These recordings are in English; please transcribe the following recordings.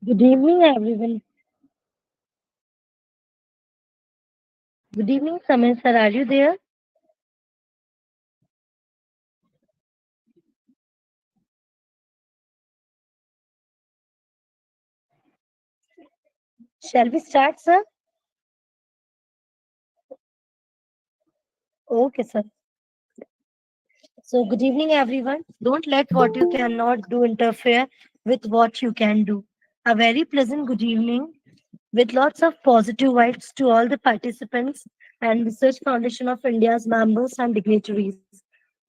Good evening, everyone. Good evening, Samir sir. Are you there? Shall we start, sir? Okay, sir. So, good evening, everyone. Don't let what you cannot do interfere with what you can do. A very pleasant good evening with lots of positive vibes to all the participants and Research Foundation of India's members and dignitaries.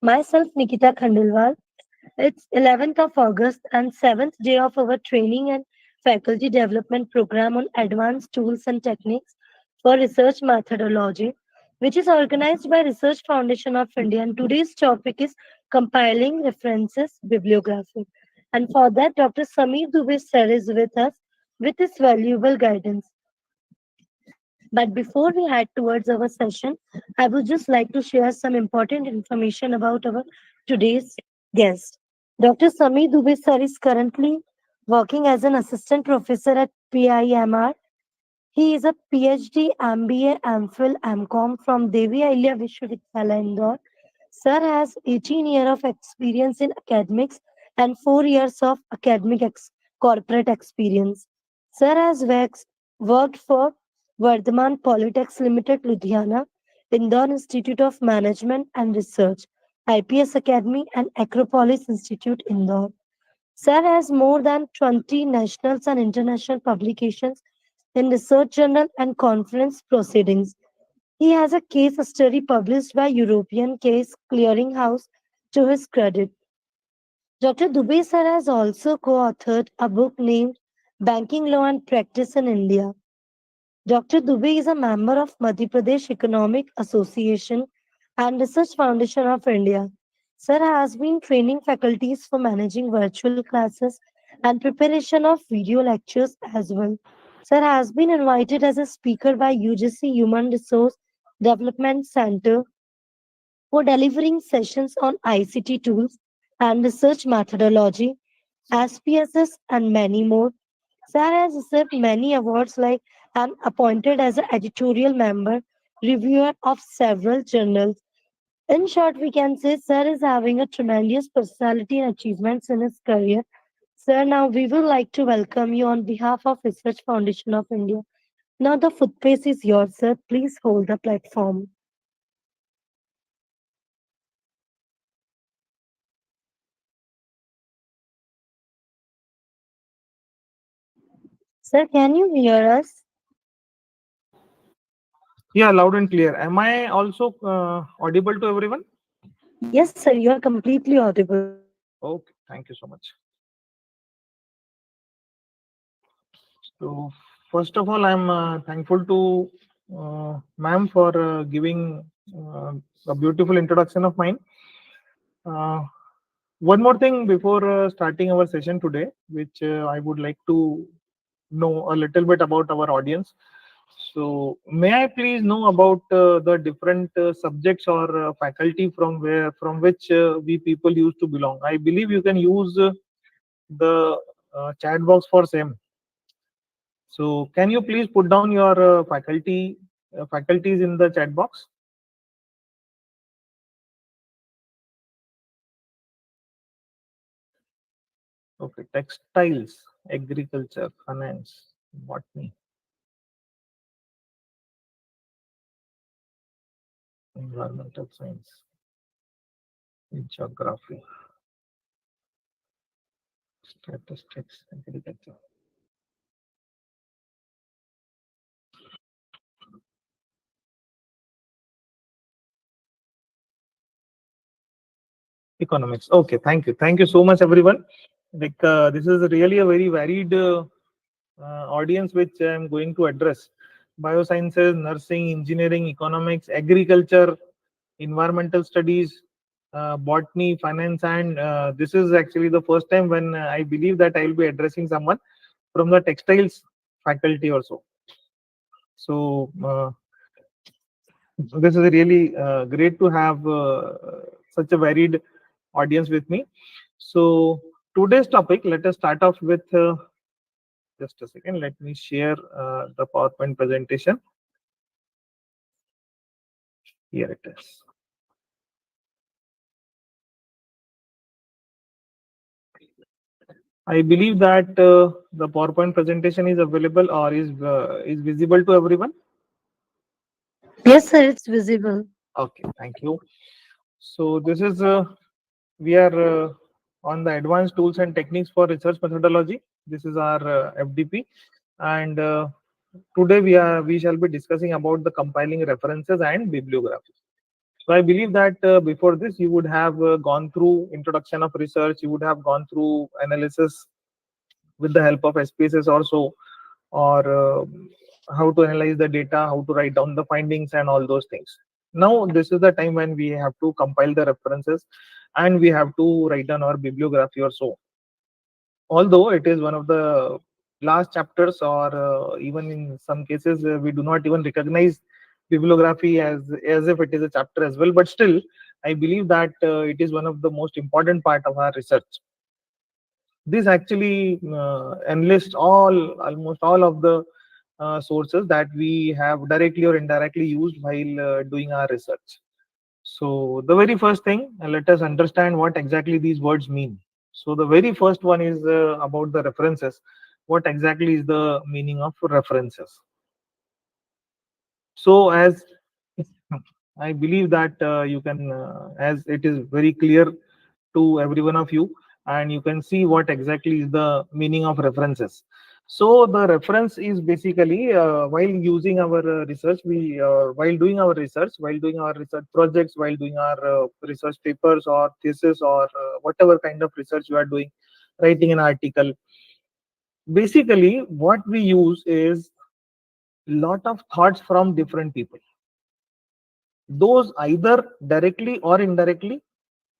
Myself, Nikita Khandelwal. It's 11th of August and 7th day of our training and faculty development program on advanced tools and techniques for research methodology, which is organized by Research Foundation of India. And today's topic is compiling references bibliography. And for that, Dr. Sameer Dubey sir is with us with his valuable guidance. But before we head towards our session, I would just like to share some important information about our today's guest. Dr. Sami Dubey sir is currently working as an assistant professor at PIMR. He is a PhD, MBA, MPhil, MCom from Devi Ahilya Vishwavidyalaya Indore. Sir has 18 years of experience in academics and 4 years of corporate experience. Sir has worked for Vardhaman Polytechs Limited, Ludhiana, Indore Institute of Management and Research, IPS Academy, and Acropolis Institute, Indore. Sir has more than 20 national and international publications in research journal and conference proceedings. He has a case study published by European Case Clearinghouse to his credit. Dr. Dubey sir has also co-authored a book named Banking Law and Practice in India. Dr. Dubey is a member of Madhya Pradesh Economic Association and Research Foundation of India. Sir has been training faculties for managing virtual classes and preparation of video lectures as well. Sir has been invited as a speaker by UGC Human Resource Development Center for delivering sessions on ICT tools and research methodology, SPSS, and many more. Sir has received many awards like and appointed as an editorial member, reviewer of several journals. In short, we can say Sir is having a tremendous personality and achievements in his career. Sir, now we would like to welcome you on behalf of Research Foundation of India. Now the footpace is yours, sir. Please hold the platform. Sir, can you hear us? Yeah, loud and clear. Am I also audible to everyone? Yes, sir, you are completely audible. Okay, thank you so much. So, first of all, I'm thankful to ma'am for giving uh, a beautiful introduction of mine. Uh, One more thing before starting our session today, which I would like to know a little bit about our audience. So, may I please know about the different subjects or faculty from which we people used to belong? I believe you can use the chat box for same. So, can you please put down your faculties in the chat box? Okay, textiles, agriculture, finance, botany, environmental science, geography, statistics, agriculture, economics. Okay, thank you so much, everyone. Like this is really a very varied audience which I am going to address. Biosciences, nursing, engineering, economics, agriculture, environmental studies, botany, finance, and this is actually the first time when I believe that I will be addressing someone from the textiles faculty also. So this is really great to have such a varied audience with me. So today's topic, let us start off with Just a second. Let me share the PowerPoint presentation. Here it is. I believe that the PowerPoint presentation is available or is visible to everyone. Yes, sir, it's visible. Okay, thank you. So this is we are on the advanced tools and techniques for research methodology. This is our FDP, and today we shall be discussing about the compiling references and bibliography. So I believe that before this you would have gone through introduction of research, you would have gone through analysis with the help of SPSS also, or how to analyze the data, how to write down the findings and all those things. Now this is the time when we have to compile the references and we have to write down our bibliography or so. Although it is one of the last chapters, or even in some cases we do not even recognize bibliography as if it is a chapter as well, but still I believe that it is one of the most important part of our research. This actually enlists almost all of the sources that we have directly or indirectly used while doing our research. So the very first thing, let us understand what exactly these words mean. So the very first one is about the references. What exactly is the meaning of references? So as I believe that you can, as it is very clear to every one of you, and you can see what exactly is the meaning of references. So the reference is basically while using our research, we while doing our research projects, while doing our research papers or thesis, or whatever kind of research you are doing, writing an article. Basically, what we use is lot of thoughts from different people. Those either directly or indirectly,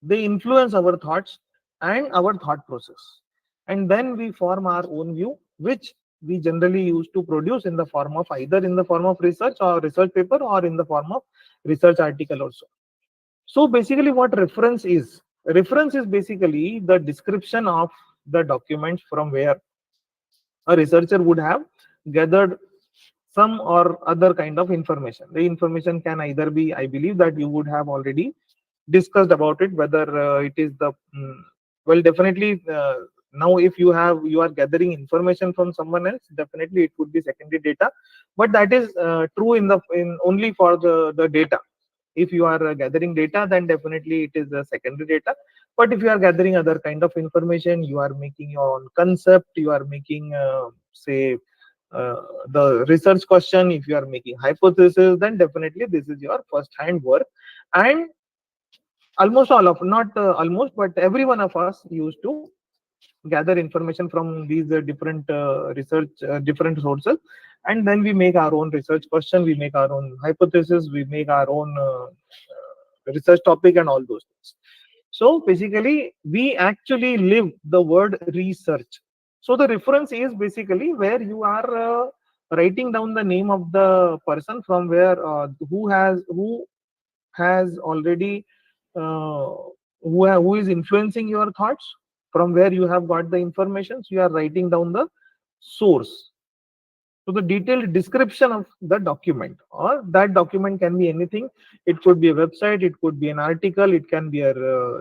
they influence our thoughts and our thought process, and then we form our own view, which we generally use to produce in the form of either in the form of research or research paper, or in the form of research article also. So basically what reference is basically the description of the documents from where a researcher would have gathered some or other kind of information. The information can either be, I believe that you would have already discussed about it, whether it is the well, definitely now if you are gathering information from someone else, definitely it would be secondary data, but that is true in only for the data. If you are gathering data, then definitely it is the secondary data. But if you are gathering other kind of information, you are making your own concept, you are making say uh, the research question, if you are making hypothesis, then definitely this is your first hand work. And almost all of, not almost, but every one of us used to gather information from these different research different sources, and then we make our own research question, we make our own hypothesis, we make our own research topic and all those things. So basically we actually live the word research. So the reference is basically where you are writing down the name of the person from where who has already uh, who is influencing your thoughts, from where you have got the information. So you are writing down the source. So the detailed description of the document, or that document can be anything. It could be a website, it could be an article, it can be a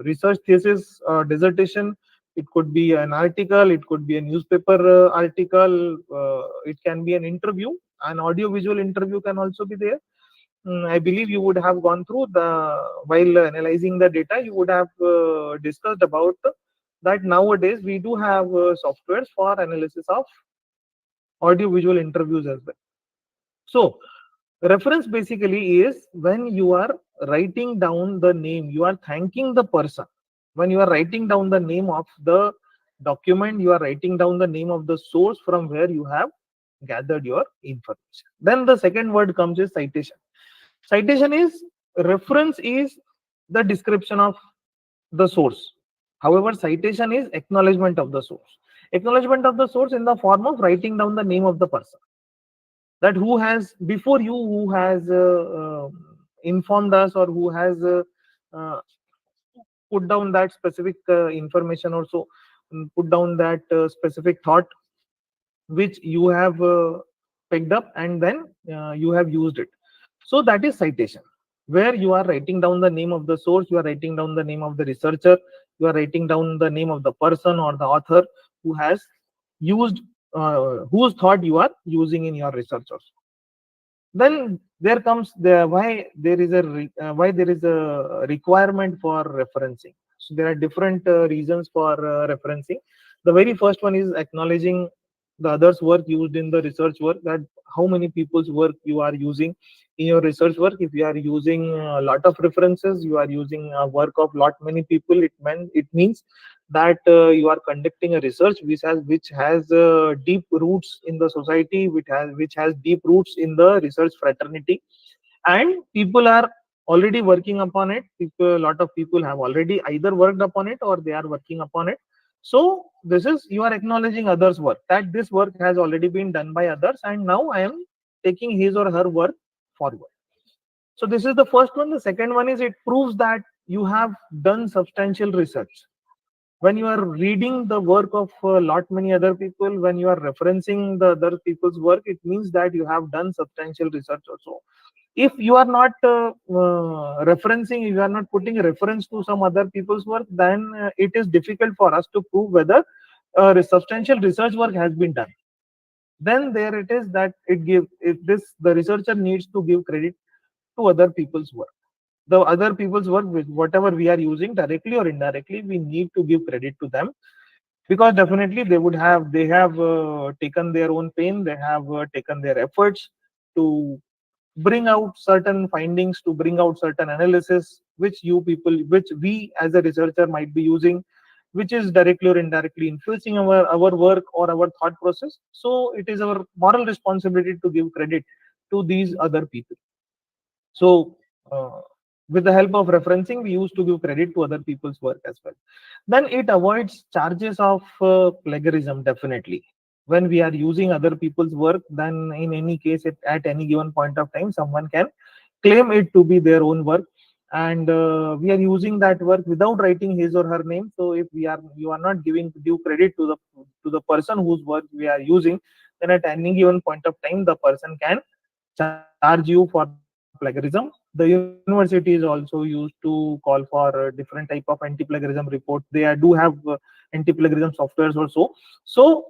research thesis, dissertation, it could be an article, it could be a newspaper article, it can be an interview, an audio visual interview can also be there. I believe you would have gone through the, while analyzing the data, you would have discussed about that nowadays we do have softwares for analysis of audio visual interviews as well. So reference basically is when you are writing down the name, you are thanking the person. When you are writing down the name of the document, you are writing down the name of the source from where you have gathered your information. Then the second word comes is citation. Citation is, reference is the description of the source. However, citation is acknowledgement of the source. Acknowledgement of the source in the form of writing down the name of the person, that who has before you, who has informed us, or who has uh, put down that specific information, also put down that specific thought, which you have picked up and then you have used it. So that is citation, where you are writing down the name of the source, you are writing down the name of the researcher, you are writing down the name of the person or the author who has used, whose thought you are using in your research also. Then there comes the why there is a why there is a requirement for referencing. So there are different reasons for referencing. The very first one is acknowledging the others work used in the research work, that how many people's work you are using in your research work. If you are using a lot of references, you are using a work of lot many people, it means that you are conducting a research which has deep roots in the society, which has deep roots in the research fraternity, and people are already working upon it. A lot of people have already either worked upon it or they are working upon it. So this is, you are acknowledging others work, that this work has already been done by others and now I am taking his or her work forward. So this is the first one. The second one is, it proves that you have done substantial research. When you are reading the work of a lot many other people, when you are referencing the other people's work, it means that you have done substantial research also. If you are not referencing, you are not putting a reference to some other people's work, then it is difficult for us to prove whether substantial research work has been done. Then there it is that it give, if this, the researcher needs to give credit to other people's work. The other people's work, with whatever we are using directly or indirectly, we need to give credit to them, because definitely they have taken their own pain, they have taken their efforts to bring out certain findings, to bring out certain analysis, which you people, which we as a researcher might be using, which is directly or indirectly influencing our work or our thought process. So it is our moral responsibility to give credit to these other people. So, with the help of referencing, we used to give credit to other people's work as well. Then it avoids charges of plagiarism, definitely. When we are using other people's work, then in any case, at any given point of time, someone can claim it to be their own work. And we are using that work without writing his or her name. So if you are not giving due credit to the person whose work we are using, then at any given point of time, the person can charge you for plagiarism. The university is also used to call for different type of anti-plagiarism report. They do have anti-plagiarism softwares also. So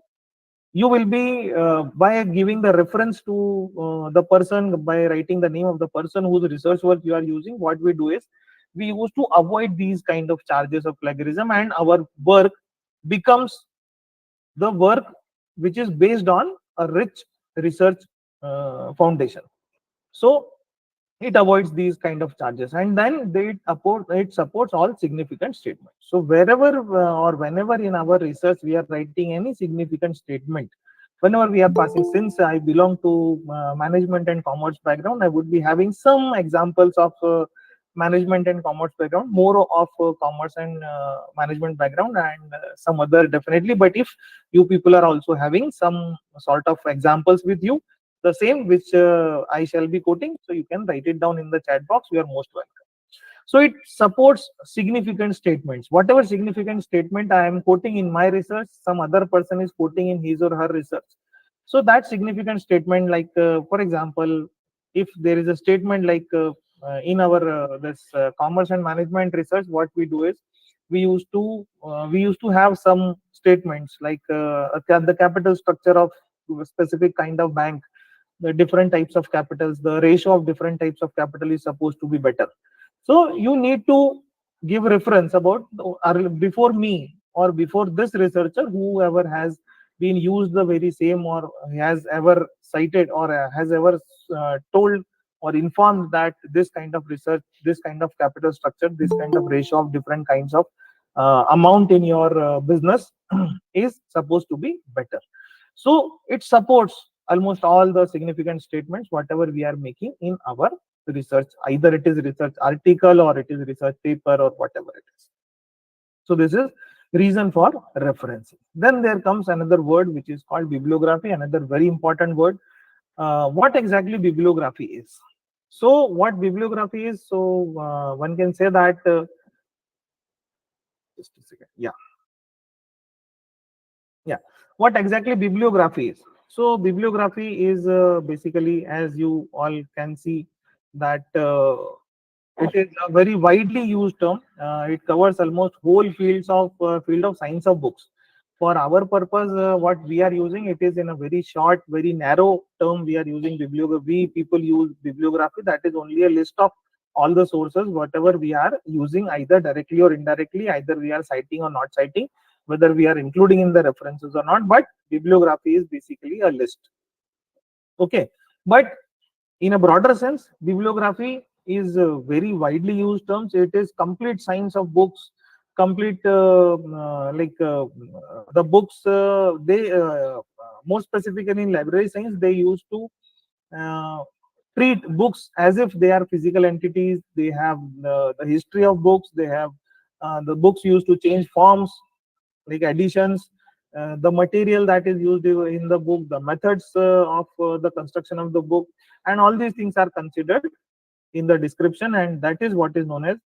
you will be by giving the reference to the person, by writing the name of the person whose research work you are using, what we do is we used to avoid these kind of charges of plagiarism, and our work becomes the work which is based on a rich research foundation. So it avoids these kind of charges, and then it supports all significant statements. So wherever or whenever in our research we are writing any significant statement, whenever we are passing, since I belong to management and commerce background, I would be having some examples of management and commerce background, more of commerce and management background, and some other definitely. But if you people are also having some sort of examples with you, the same which I shall be quoting, so you can write it down in the chat box. You are most welcome. So it supports significant statements. Whatever significant statement I am quoting in my research, some other person is quoting in his or her research. So that significant statement, like for example, if there is a statement like in our this commerce and management research, what we do is we used to have some statements like the capital structure of a specific kind of bank, the different types of capitals, the ratio of different types of capital is supposed to be better. So you need to give reference about before me or before this researcher, whoever has been used the very same or has ever cited or has ever told or informed that this kind of research, this kind of capital structure, this kind of ratio of different kinds of amount in your business is supposed to be better. So it supports almost all the significant statements whatever we are making in our research, either it is research article or it is research paper or whatever it is. So this is reason for referencing. Then there comes another word which is called bibliography, another very important word. What exactly bibliography is? So what bibliography is? So one can say that just a second. Yeah. What exactly bibliography is? So bibliography is basically, as you all can see, that it is a very widely used term. It covers almost whole field of science of books. For our purpose, what we are using, it is in a very short, very narrow term. We are using bibliography. We people use bibliography. That is only a list of all the sources, whatever we are using, either directly or indirectly, either we are citing or not citing, whether we are including in the references or not. But bibliography is basically a list. Okay, but in a broader sense, bibliography is a very widely used terms. It is complete science of books, complete the books. They more specifically in library science, they used to uh, treat books as if they are physical entities. They have the history of books. They have the books used to change forms, like additions, the material that is used in the book, the methods of the construction of the book, and all these things are considered in the description, and that is what is known as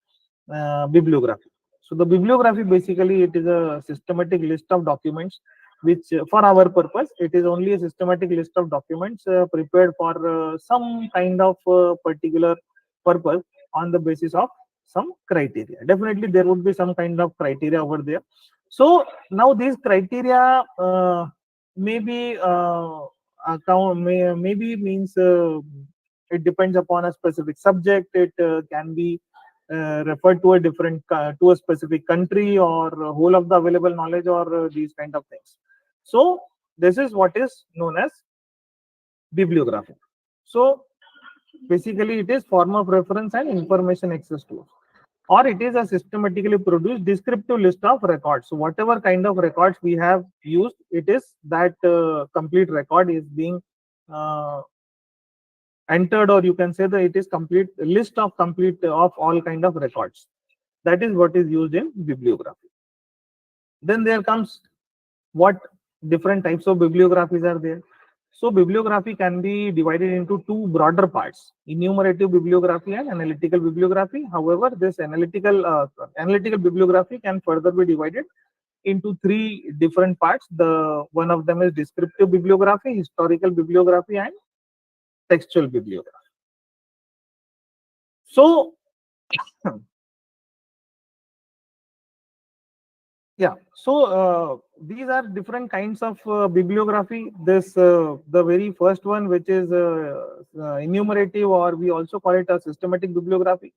bibliography. So the bibliography, basically, it is a systematic list of documents which for our purpose, it is only a systematic list of documents prepared for some kind of particular purpose on the basis of some criteria. Definitely there would be some kind of criteria over there. So now these criteria maybe maybe means it depends upon a specific subject. It can be referred to a different to a specific country, or whole of the available knowledge, or these kind of things. So this is what is known as bibliography. So basically it is form of reference and information access to, or it is a systematically produced descriptive list of records. So whatever kind of records we have used, it is that complete record is being uh, entered, or you can say that it is complete list of complete of all kind of records. That is what is used in bibliography. Then there comes what different types of bibliographies are there. So bibliography can be divided into two broader parts: enumerative bibliography and analytical bibliography. However, this analytical bibliography can further be divided into three different parts. The one of them is descriptive bibliography, historical bibliography, and textual bibliography. So yeah, so these are different kinds of bibliography. This the very first one, which is enumerative, or we also call it a systematic bibliography.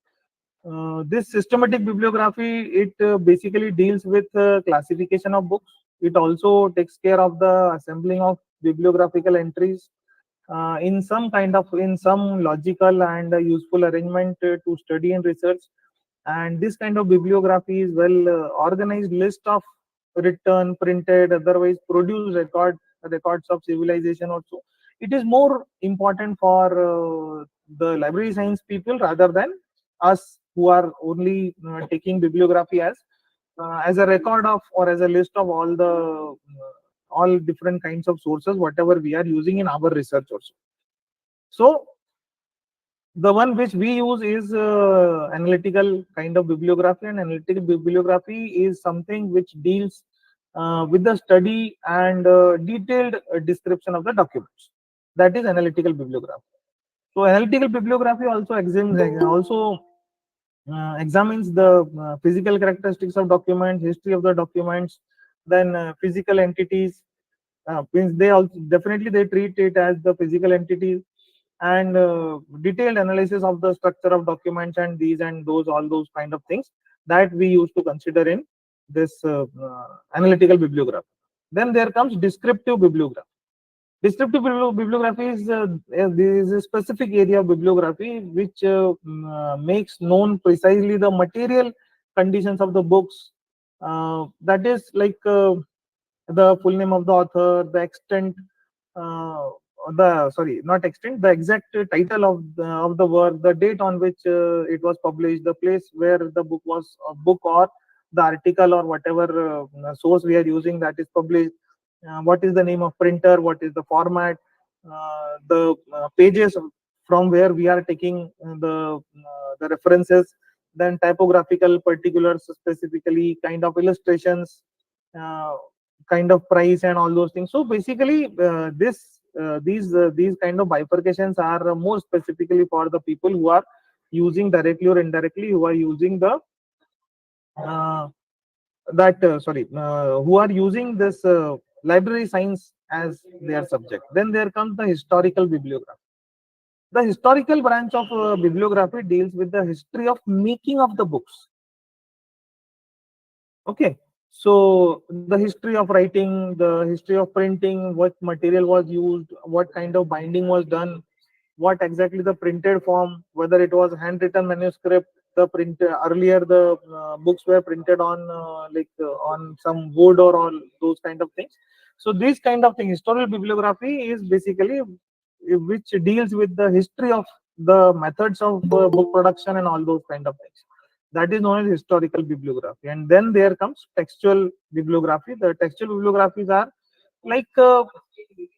This systematic bibliography, it basically deals with classification of books. It also takes care of the assembling of bibliographical entries in some logical and useful arrangement to study and research. And this kind of bibliography is well organized list of written, printed, otherwise produced records of civilization also. It is more important for the library science people rather than us who are only taking bibliography as a record of, or as a list of all different kinds of sources whatever we are using in our research also. So the one which we use is analytical kind of bibliography, and analytical bibliography is something which deals with the study and detailed description of the documents. That is analytical bibliography. So analytical bibliography also examines the physical characteristics of documents, history of the documents, then physical entities. Means they also definitely they treat it as the physical entities, and detailed analysis of the structure of documents and these and those, all those kind of things that we used to consider in this analytical bibliography. Then there comes descriptive bibliography. Descriptive bibliography is a specific area of bibliography which makes known precisely the material conditions of the books. That is like the full name of the author, the extent, uh, the sorry, not extent, the exact title of the work, the date on which it was published, the place where the book was, book or the article or whatever source we are using that is published, what is the name of printer, what is the format, the pages from where we are taking the references, then typographical particulars, specifically kind of illustrations, kind of price and all those things. So basically, these kind of bifurcations are more specifically for the people who are using directly or indirectly, who are using the uh, who are using this library science as their subject. Then there comes the historical bibliography. The historical branch of bibliography deals with the history of making of the books. Okay, so the history of writing, the history of printing, what material was used, what kind of binding was done, what exactly the printed form, whether it was handwritten manuscript, the print earlier the books were printed on on some wood or all those kind of things. So this kind of thing, historical bibliography is basically which deals with the history of the methods of book production and all those kind of things. That is known as historical bibliography. And then there comes textual bibliography. The textual bibliographies are like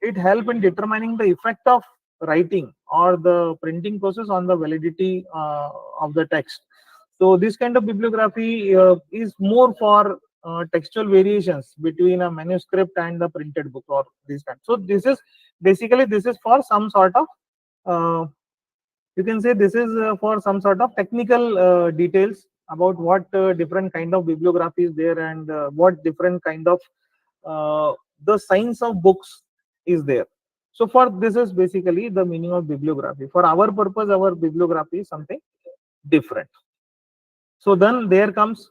it help in determining the effect of writing or the printing process on the validity of the text. So this kind of bibliography is more for textual variations between a manuscript and the printed book or this kind. So this is basically this is for some sort of you can say this is for some sort of technical details about what different kind of bibliography is there and what different kind of the science of books is there. So for this is basically the meaning of bibliography. For our purpose, our bibliography is something different. So then there comes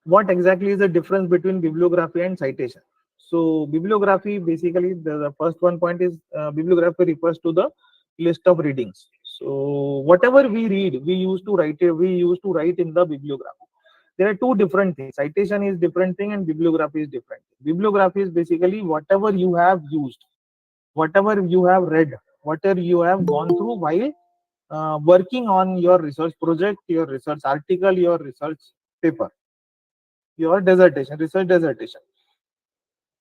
what exactly is the difference between bibliography and citation. So bibliography basically the first one point is bibliography refers to the list of readings. So whatever we read, we used to write it, we used to write in the bibliography. There are two different things. Citation is different thing and bibliography is different. Bibliography is basically whatever you have used, whatever you have read, whatever you have gone through while working on your research project, your research article, your research paper, your dissertation, research dissertation.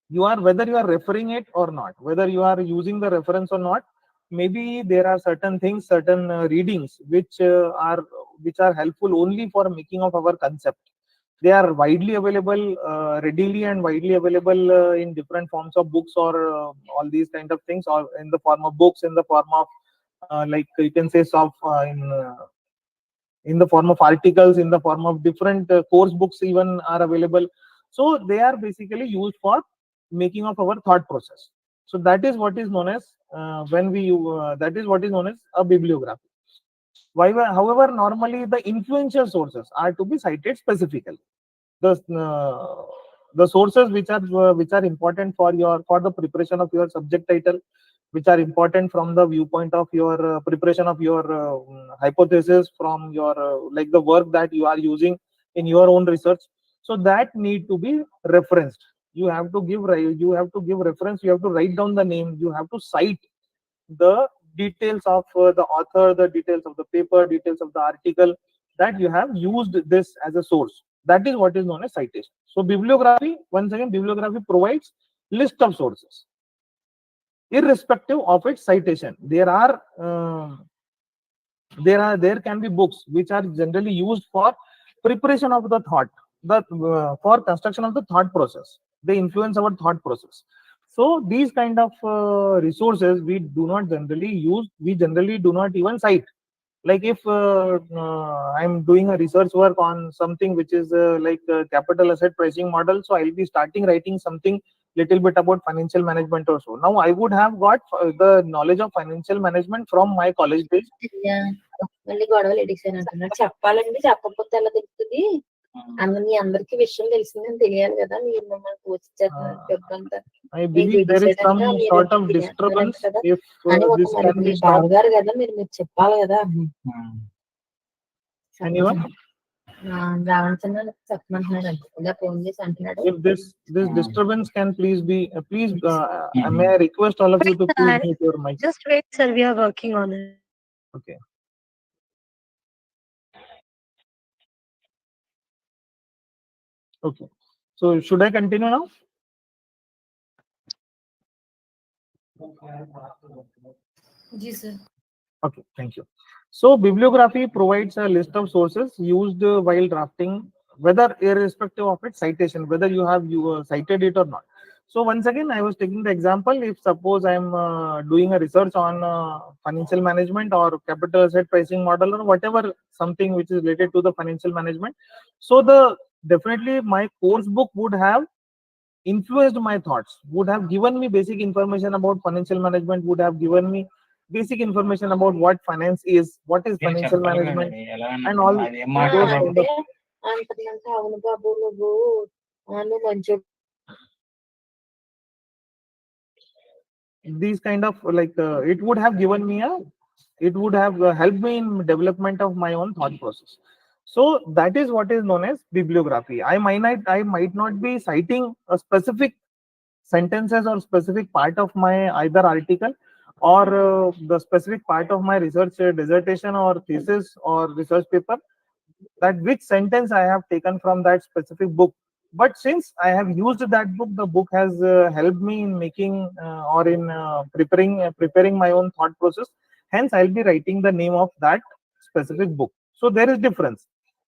You are whether you are referring it or not, whether you are using the reference or not. Maybe there are certain things, certain readings which are helpful only for making of our concept. They are widely available, readily and widely available in different forms of books or all these kind of things, or in the form of books, in the form of like you can say soft in the form of articles, in the form of different course books even are available. So they are basically used for making of our thought process. So that is what is known as that is what is known as a bibliography. However, normally the influential sources are to be cited specifically. The sources which are important for the preparation of your subject title, which are important from the viewpoint of your preparation of your hypothesis, from your like the work that you are using in your own research. So that need to be referenced. You have to give reference, you have to write down the name, you have to cite the details of the author, the details of the paper, details of the article, that you have used this as a source. That is what is known as citation. So bibliography, once again, bibliography provides list of sources irrespective of its citation. There can be books which are generally used for preparation of the thought, for construction of the thought process. They influence our thought process. So these kind of resources we do not generally use. We generally do not even cite. Like if I'm doing a research work on something which is like capital asset pricing model, so I'll be starting writing something little bit about financial management or so. Now I would have got the knowledge of financial management from my college days. అయ్యా, మళ్ళీ గొడవలు ఎడిసాను అంటున్నారు. చెప్పాలండి, చెప్పకపోతే ఎలా తెలుస్తుంది? మీ అందరికి విషయం తెలిసిందని తెలియాలి కదా, మీరు మమ్మల్ని పోషించేస్తున్నారు డబ్బంతా. I believe there is some sort of disturbance. If this మరి can మీ be stopped. బావగారు కదా, మీరు చెప్పాలి కదా. Anyone? రావంచన చెప్పమంటున్నాడు అంట, ఫోన్ చేసి అంటున్నాడు. If this disturbance can please be may I request all of you to please mute your mic. Just wait, sir. We are working on it. Okay. Okay. So should I continue now? Yes, sir. Okay, thank you. So bibliography provides a list of sources used while drafting, whether irrespective of its citation, whether you have cited it or not. So once again, I was taking the example, if suppose I'm doing a research on financial management or capital asset pricing model or whatever, something which is related to the financial management. So the definitely my course book would have influenced my thoughts, would have given me basic information about financial management, would have given me basic information about what finance is, what is financial management, and all those kind of అంటున్నాక అవును బాబు నువ్వు మంచి these kind of like it would have given me a, it would have helped me in development of my own thought process. So that is what is known as bibliography. I might not be citing a specific sentences or specific part of my either article or the specific part of my research dissertation or thesis or research paper, that which sentence I have taken from that specific book. But since I have used that book, the book has helped me in making or in preparing my own thought process. Hence, I'll be writing the name of that specific book. So there is difference.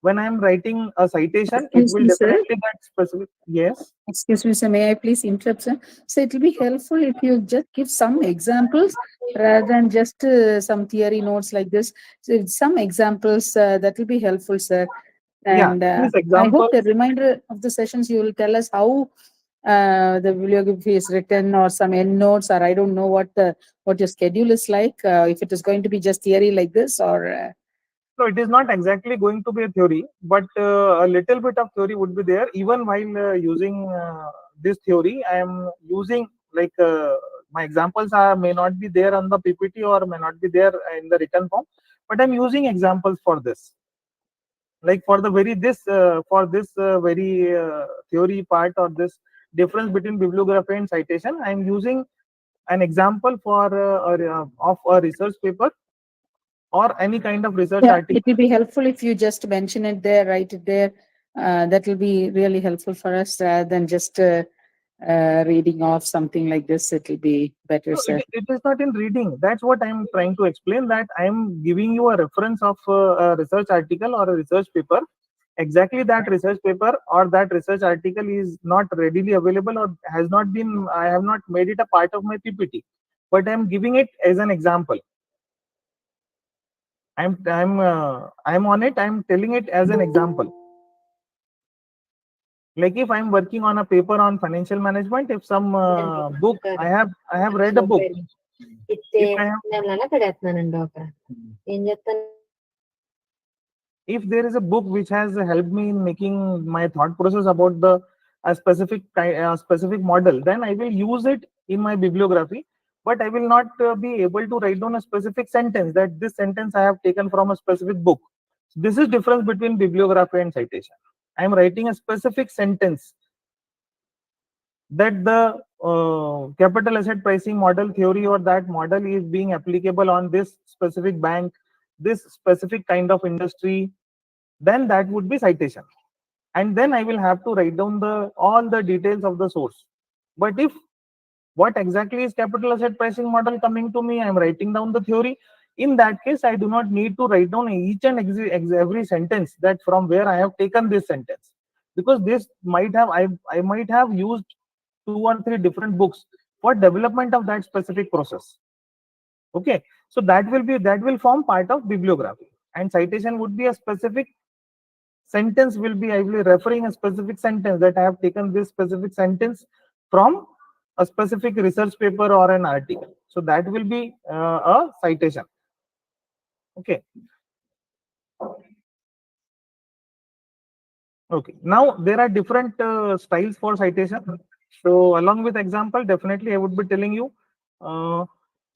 When I am writing a citation, it Excuse will me, sir. definitely that specific. Yes. Excuse me, sir. May I please interrupt, sir? So it will be helpful if you just give some examples rather than just some theory notes like this. So some examples that will be helpful, sir. Yeah. And This I hope example. the remainder of the sessions you will tell us how the bibliography is written or some end notes, or I don't know what your schedule is like. If it is going to be just theory like this, or So it is not exactly going to be a theory, but a little bit of theory would be there. Even while using this theory, I am using like my examples are may not be there on the PPT or may not be there in the written form, but I'm using examples for this. Like for the very this for this very theory part or this difference between bibliography and citation, I'm using an example for of a research paper or any kind of research yeah, article. it will be helpful if you just mention it there, write it there. That will be really helpful for us rather than just reading off something like this. It will be better, No, sir. it is not in reading. That's what I'm trying to explain. That I'm giving you a reference of a research article or a research paper. Exactly that research paper or that research article is not readily available or has not been. I have not made it a part of my PPT, but I'm giving it as an example. I'm on it. I'm telling it as an example. Like if I'm working on a paper on financial management, if some book I have read a book. ఇస్తే If I have నేను అలా పెడేస్తున్నానండి ఒక ఏం చెప్తాను if there is a book which has helped me in making my thought process about the a specific model, then I will use it in my bibliography, but I will not be able to write down a specific sentence that this sentence I have taken from a specific book. This is difference between bibliography and citation. I am writing a specific sentence that the capital asset pricing model theory or that model is being applicable on this specific bank, this specific kind of industry, then that would be citation. And then I will have to write down the all the details of the source. But if what exactly is capital asset pricing model coming to me, I'm writing down the theory. In that case, I do not need to write down each and every sentence that from where I have taken this sentence, because this might have I might have used 2 or 3 different books for development of that specific process. Okay, so that will form part of bibliography, and citation would be a specific sentence will be I will be referring a specific sentence that I have taken this specific sentence from a specific research paper or an article. So that will be a citation. Okay. Okay. Now there are different styles for citation. So along with example, definitely I would be telling you.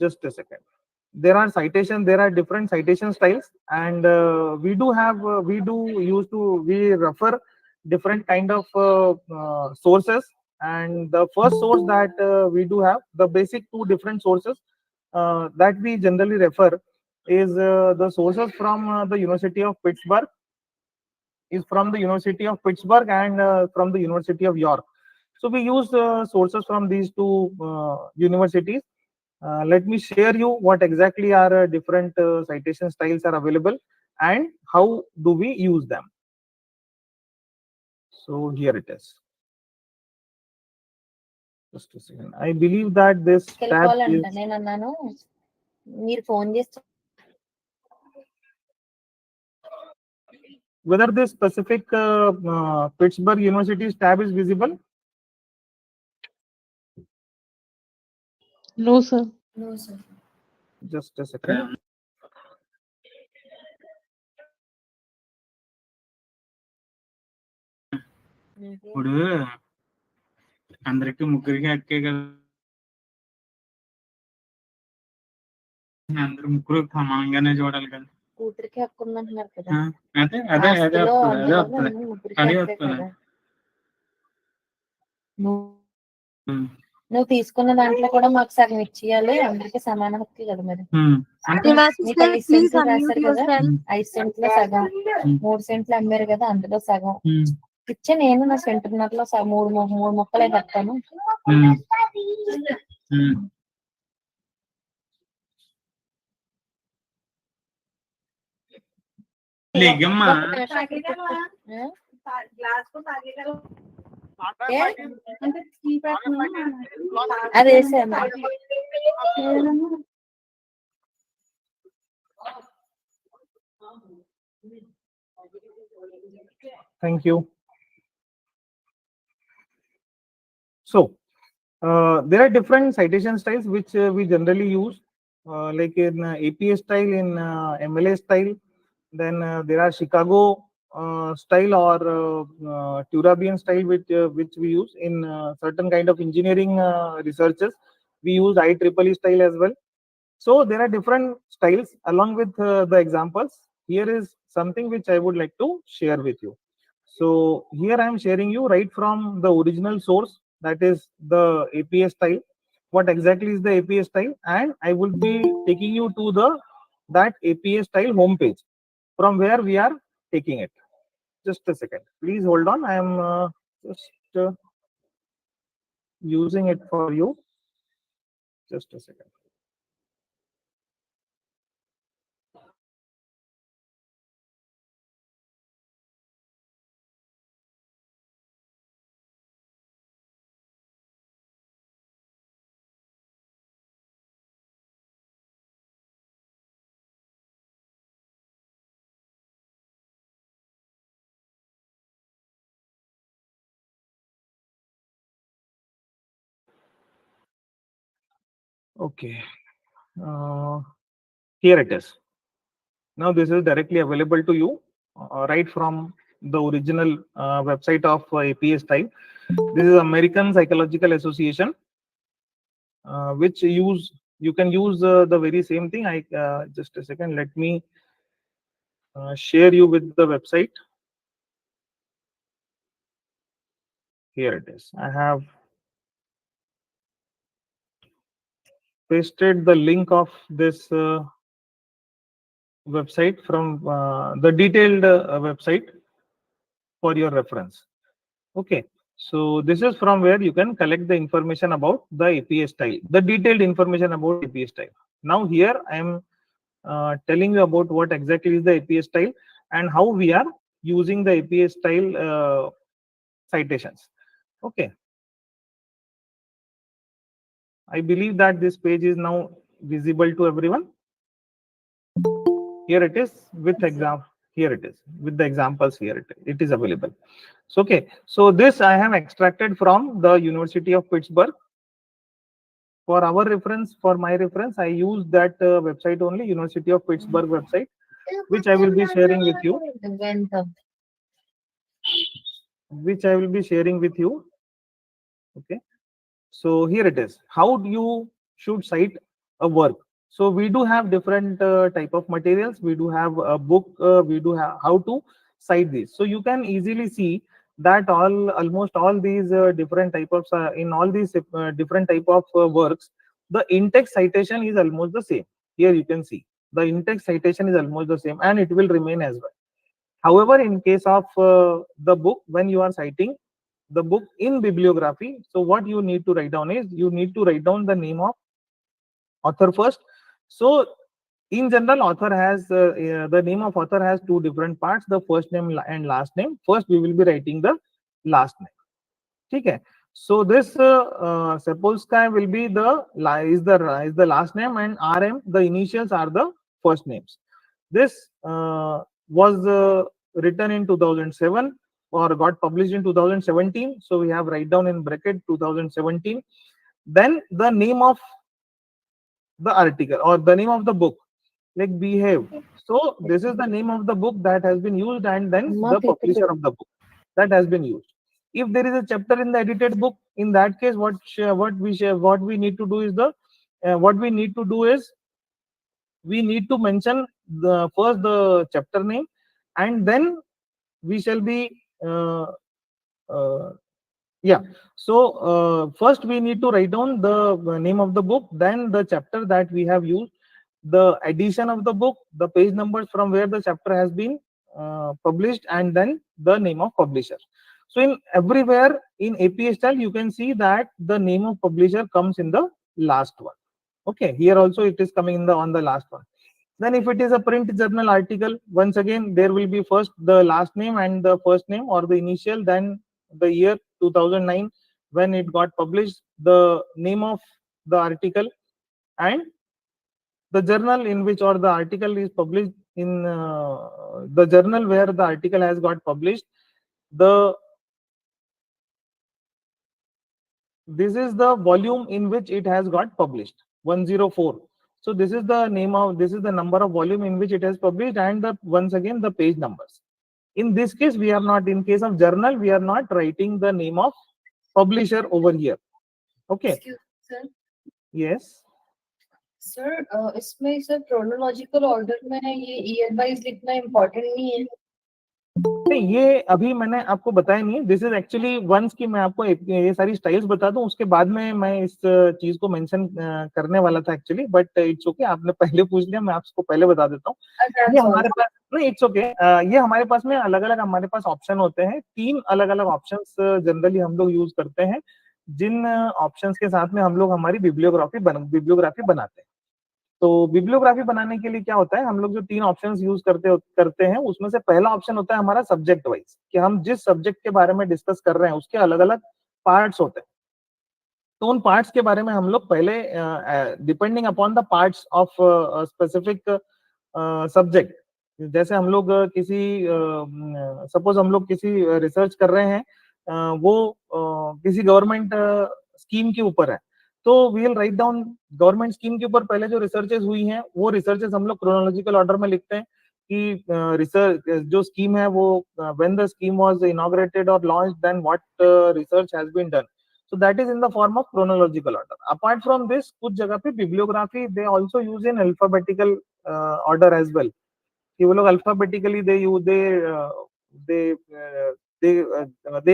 Just a second. There are citation. There are different citation styles, and we do use to we refer different kind of sources. And the first source that we do have the basic 2 different sources that we generally refer is the sources from the University of Pittsburgh is from the University of Pittsburgh and from the University of York. So we use sources from these 2 universities. Let me share you what exactly are different citation styles are available and how do we use them. So here it is. Just a second. I believe that this tab వెళ్ళిపోవాలంట is నేను అన్నాను మీరు phone చేసి whether this specific Pittsburgh University's tab is visible. No, sir. No, sir. Just a second. ఇప్పుడు అందరికి ముగ్గురికి అక్కే కదా, అందరు ముగ్గురు సమానంగానే చూడాలి కదా. కూతురికి హక్కు ఉందంటున్నారు కదా. అదే అదే అదే ఆస్తిలో వస్తుంది, అదే అందులో వస్తుంది, ముగ్గురికి అదే హక్కే వస్తుంది. కదా. నువ్వు తీసుకున్న దాంట్లో కూడా మాకు సగం ఇచ్చేయాలి, అందరికి సమాన హక్కు కదా మరి. అంటే Dear మీకు sister, 5 please సెంట్లు unmute రాశారు కదా, yourself. 5 సెంట్లో సగం 3 సెంట్లు అమ్మారు కదా, అందులో సగం ఇచ్చే నేను నా సెంటున్నరలో మూడు మొక్కలే కట్టాను. లేగమ్మా అది వేసాను. Thank you. So there are different citation styles which we generally use, like in APA style, in MLA style. Then there are Chicago style or Turabian style, which we use in certain kind of engineering researches. We use IEEE style as well. So there are different styles along with the examples. Here is something which I would like to share with you. So here I am sharing you right from the original source, that is the APA style. What exactly is the APA style? And I will be taking you to that APA style homepage from where we are taking it. Just a second, please hold on. I am just using it for you. Just a second. Okay, here it is. Now this is directly available to you right from the original website of APA style. This is American Psychological Association, which you can use the very same thing. I just a second, let me share you with the website. Here it is. I have pasted the link of this website from the detailed website for your reference. Okay, so this is from where you can collect the information about the APA style, the detailed information about APA style. Now here I am telling you about what exactly is the APA style and how we are using the APA style citations. Okay, I believe that this page is now visible to everyone. Here it is with example. Here it is with the examples. Here it is available. So okay, so this I have extracted from the University of Pittsburgh. For our reference, for my reference, I use that website only, University of Pittsburgh website, which I will be sharing with you. Which I will be sharing with you. Okay, so here it is. How you should cite a work. So we do have different type of materials. We do have a book. We do have how to cite these. So you can easily see that almost all these different type of in all these different type of works, the in-text citation is almost the same. Here you can see the in-text citation is almost the same, and it will remain as well. However, in case of the book, when you are citing the book in bibliography, so what you need to write down is you need to write down the name of author first. So in general, author has the name of author has two different parts, the first name and last name. First we will be writing the last name. Okay, So this Sapolskaya will be the last name, and RM, the initials are the first names. This was written in 2007 or got published in 2017. So we have write down in bracket 2017. Then the name of the article or the name of the book, like Behave. So this is the name of the book that has been used, and then the publisher of the book that has been used. If there is a chapter in the edited book, in that case, what we need to do is we need to mention the first the chapter name, and then we shall be uh, yeah. So first we need to write down the name of the book, then the chapter that we have used, the edition of the book, the page numbers from where the chapter has been published, and then the name of publisher. So in everywhere in APA style, you can see that the name of publisher comes in the last one. Okay, here also it is coming in the on the last one. Then if it is a print journal article, once again there will be first the last name and the first name or the initial, then the year 2009 when it got published, the name of the article, and the journal in which or the article is published in the journal where the article has got published. The This is the volume in which it has got published, 104. So this is the number of volume in which it has published, and once again the page numbers. In this case, we are not, in case of journal, we are not writing the name of publisher over here. Okay. Excuse me, sir. Yes. Sir इसमें sir chronological order में ये year wise लिखना important नहीं है? नहीं, ये अभी मैंने आपको बताया नहीं है. दिस इज एक्चुअली वंस की मैं आपको ये सारी स्टाइल्स बता दूं, उसके बाद में मैं इस चीज को मेंशन करने वाला था एक्चुअली, बट इट्स ओके, आपने पहले पूछ लिया, मैं आपको पहले बता देता हूँ. ये हमारे पास नहीं, इट्स ओके, ये हमारे पास में अलग अलग हमारे पास ऑप्शन होते हैं. 3 अलग अलग ऑप्शंस जनरली हम लोग यूज करते हैं, जिन ऑप्शंस के साथ में हम लोग हमारी बिब्लियोग्राफी बनाते हैं. तो बिब्लियोग्राफी बनाने के लिए क्या होता है, हम लोग जो 3 ऑप्शंस यूज करते हैं, उसमें से पहला ऑप्शन होता है हमारा सब्जेक्ट वाइज, कि हम जिस सब्जेक्ट के बारे में डिस्कस कर रहे हैं उसके अलग अलग पार्ट्स होते हैं. तो उन पार्ट्स के बारे में हम लोग पहले depending upon the parts of specific subject, जैसे हम लोग सपोज हम लोग किसी रिसर्च कर रहे हैं, वो किसी गवर्नमेंट स्कीम के ऊपर है, तो we will write down government scheme के ऊपर पहले जो रिसर्चेस हुई हैं, वो रिसर्चेस हम लोग क्रोनोलॉजिकल ऑर्डर में लिखते हैं कि रिसर्च जो स्कीम है वो when the scheme was inaugurated और launched, then what research has been done. So that is in the form of chronological order. Apart from this, कुछ जगह पे bibliography they also use in alphabetical order as well. कि वो लोग alphabetically they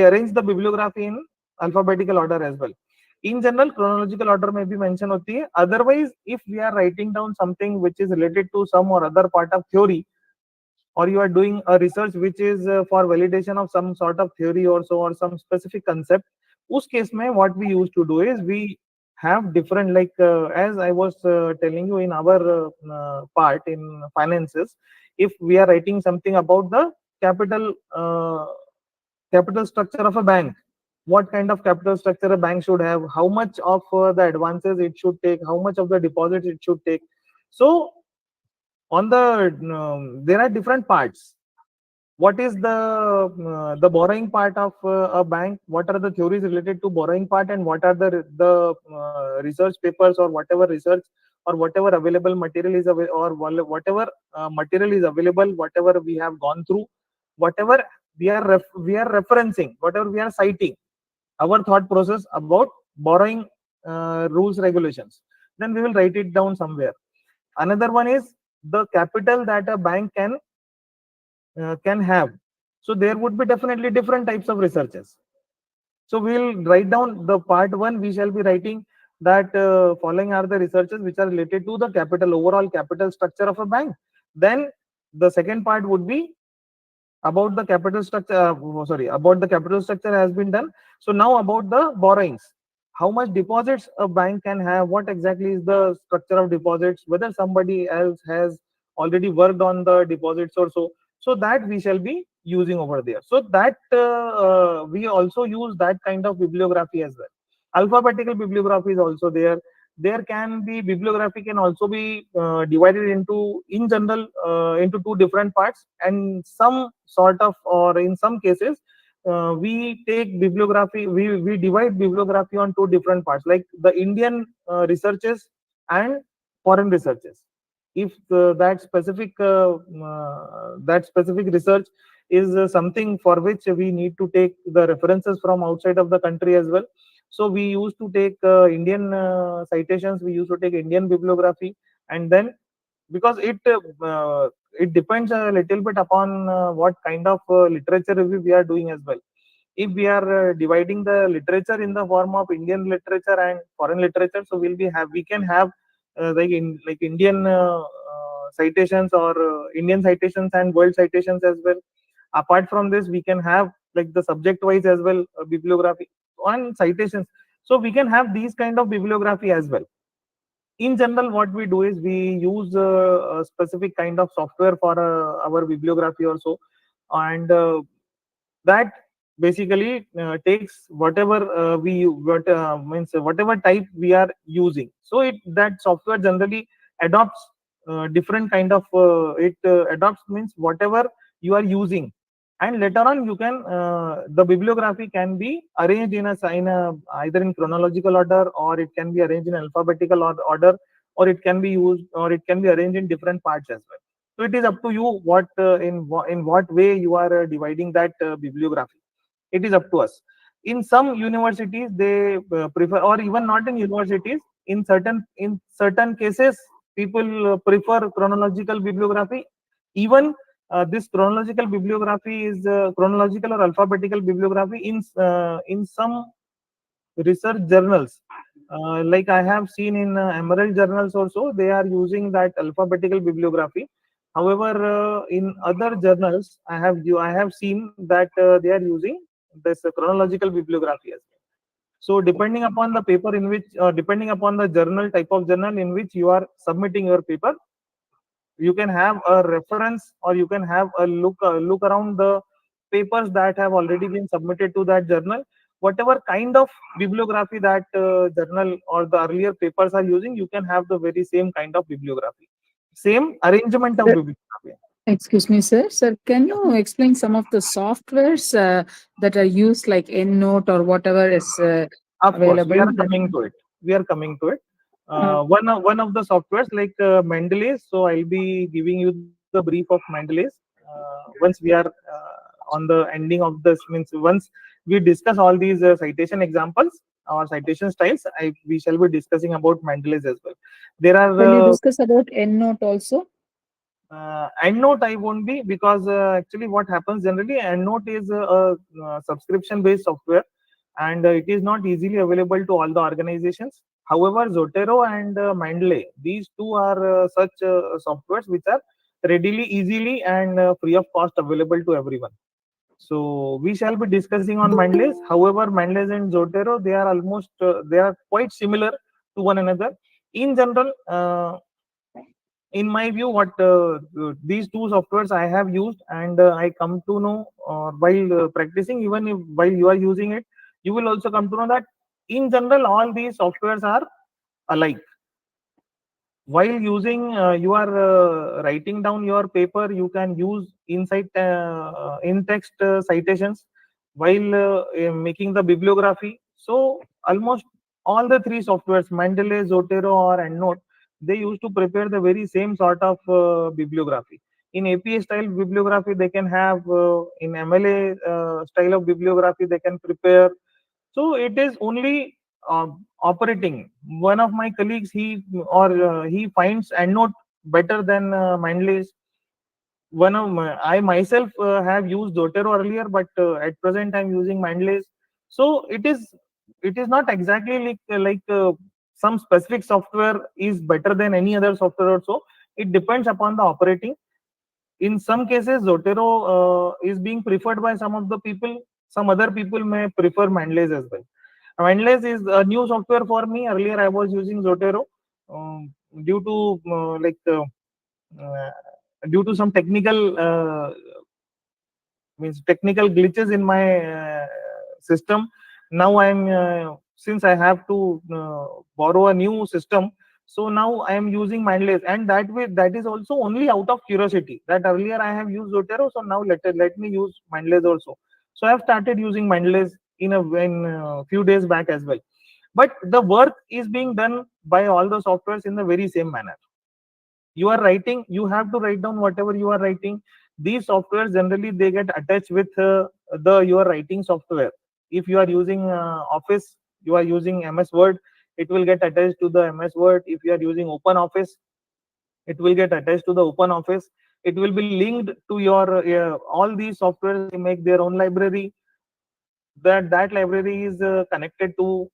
arrange the bibliography in alphabetical order as well. In general, chronological order में भी mention होती है. Otherwise, if we are writing down something which is related to some or other part of theory, or you are doing a research which is for validation of some sort of theory or so, or some specific concept, उस case में what we used to do is we have different, like as I was telling you in our part in finances, if we are writing something about the capital structure of a bank, what kind of capital structure a bank should have, how much of the advances it should take, how much of the deposits it should take. So on the there are different parts. What is the borrowing part of a bank, what are the theories related to borrowing part, and what are the research papers or whatever research or whatever available material is or whatever material is available, whatever we have gone through, whatever we are referencing, whatever we are citing, our thought process about borrowing rules, regulations, then we will write it down somewhere. Another one is the capital that a bank can have. So there would be definitely different types of researches. So we'll write down the part 1, we shall be writing that following are the researches which are related to the capital, overall capital structure of a bank. Then the second part would be about the capital structure, about the capital structure has been done. So now about the borrowings, how much deposits a bank can have, what exactly is the structure of deposits, whether somebody else has already worked on the deposits or so. So that we shall be using over there. So that we also use that kind of bibliography as well. Alphabetical bibliography is also there. There can be bibliography can also be divided into, in general, into two different parts, and some sort of, or in some cases, we take bibliography, we divide bibliography on two different parts, like the Indian researches and foreign researches. If that specific research is something for which we need to take the references from outside of the country as well, so we used to take Indian citations, we used to take Indian bibliography, and then, because it depends a little bit upon what kind of literature review we are doing as well. If we are dividing the literature in the form of Indian literature and foreign literature, so we can have like Indian citations, or Indian citations and world citations as well. Apart from this, we can have like the subject wise as well, bibliography and citations. So we can have these kind of bibliography as well. In general, what we do is we use a specific kind of software for our bibliography also, and that basically takes whatever means whatever type we are using. So that software generally adopts different kind of it adopts means whatever you are using, and later on you can the bibliography can be arranged in a either in chronological order, or it can be arranged in alphabetical order, or it can be used, or it can be arranged in different parts as well. So it is up to you what in what way you are dividing that bibliography. It is up to us. In some universities, they prefer, or even not in universities, in certain cases, people prefer chronological bibliography. Even this chronological bibliography is chronological or alphabetical bibliography in some research journals. Like I have seen in Emerald journals also, they are using that alphabetical bibliography. However, in other journals, I have seen that they are using this chronological bibliography as well. So depending upon the paper in which, depending upon the journal, type of journal in which you are submitting your paper, you can have a reference, or you can have a look around the papers that have already been submitted to that journal. Whatever kind of bibliography that journal or the earlier papers are using, you can have the very same kind of bibliography, same arrangement of bibliography. Excuse me, sir. Sir, can you explain some of the softwares that are used, like EndNote or whatever is Of course, we available? are coming to it. We are coming to it. One of the softwares like Mendeley's. So I'll be giving you the brief of Mendeley's once we are on the ending of this. Means once we discuss all these citation examples or citation styles, we shall be discussing about Mendeley's as well. There are Will you discuss about EndNote also? EndNote I won't be, because actually what happens generally, EndNote is a subscription based software, and it is not easily available to all the organizations. However, Zotero and Mendeley, these two are such softwares which are readily, easily, and free of cost available to everyone. So we shall be discussing on Mendeley's. However, Mendeley's and Zotero, they are almost they are quite similar to one another. In general, in my view, what these two softwares I have used, and I come to know while practicing, even if while you are using it, you will also come to know that in general all these softwares are alike. While using you are writing down your paper, you can use in text citations while making the bibliography. So almost all the three softwares, Mendeley, Zotero, or EndNote, they used to prepare the very same sort of bibliography. In APA style bibliography, they can have, in MLA style of bibliography, they can prepare. So it is only operating. One of my colleagues, he finds EndNote better than Mendeley's. I myself have used Zotero earlier, but at present I'm using Mendeley's. So it is not exactly like some specific software is better than any other software also. It depends upon the operating. In some cases, Zotero is being preferred by some of the people. Some other people may prefer Mendeley's as well. Mendeley's is a new software for me. Earlier I was using Zotero, due to uh, due to some technical means technical glitches in my system. Now I'm since I have to borrow a new system, so now I am using Mindless, and that way that is also only out of curiosity. That earlier I have used Zotero, so now let me use Mindless also. So I have started using Mindless in a few days back as well. But the work is being done by all the softwares in the very same manner. You are writing, you have to write down whatever you are writing. These softwares generally they get attached with the your writing software. If you are using Office, you are using MS Word, it will get attached to the MS Word. If you are using Open Office, it will get attached to the Open Office. It will be linked to your all these softwares. They make their own library. That library is connected to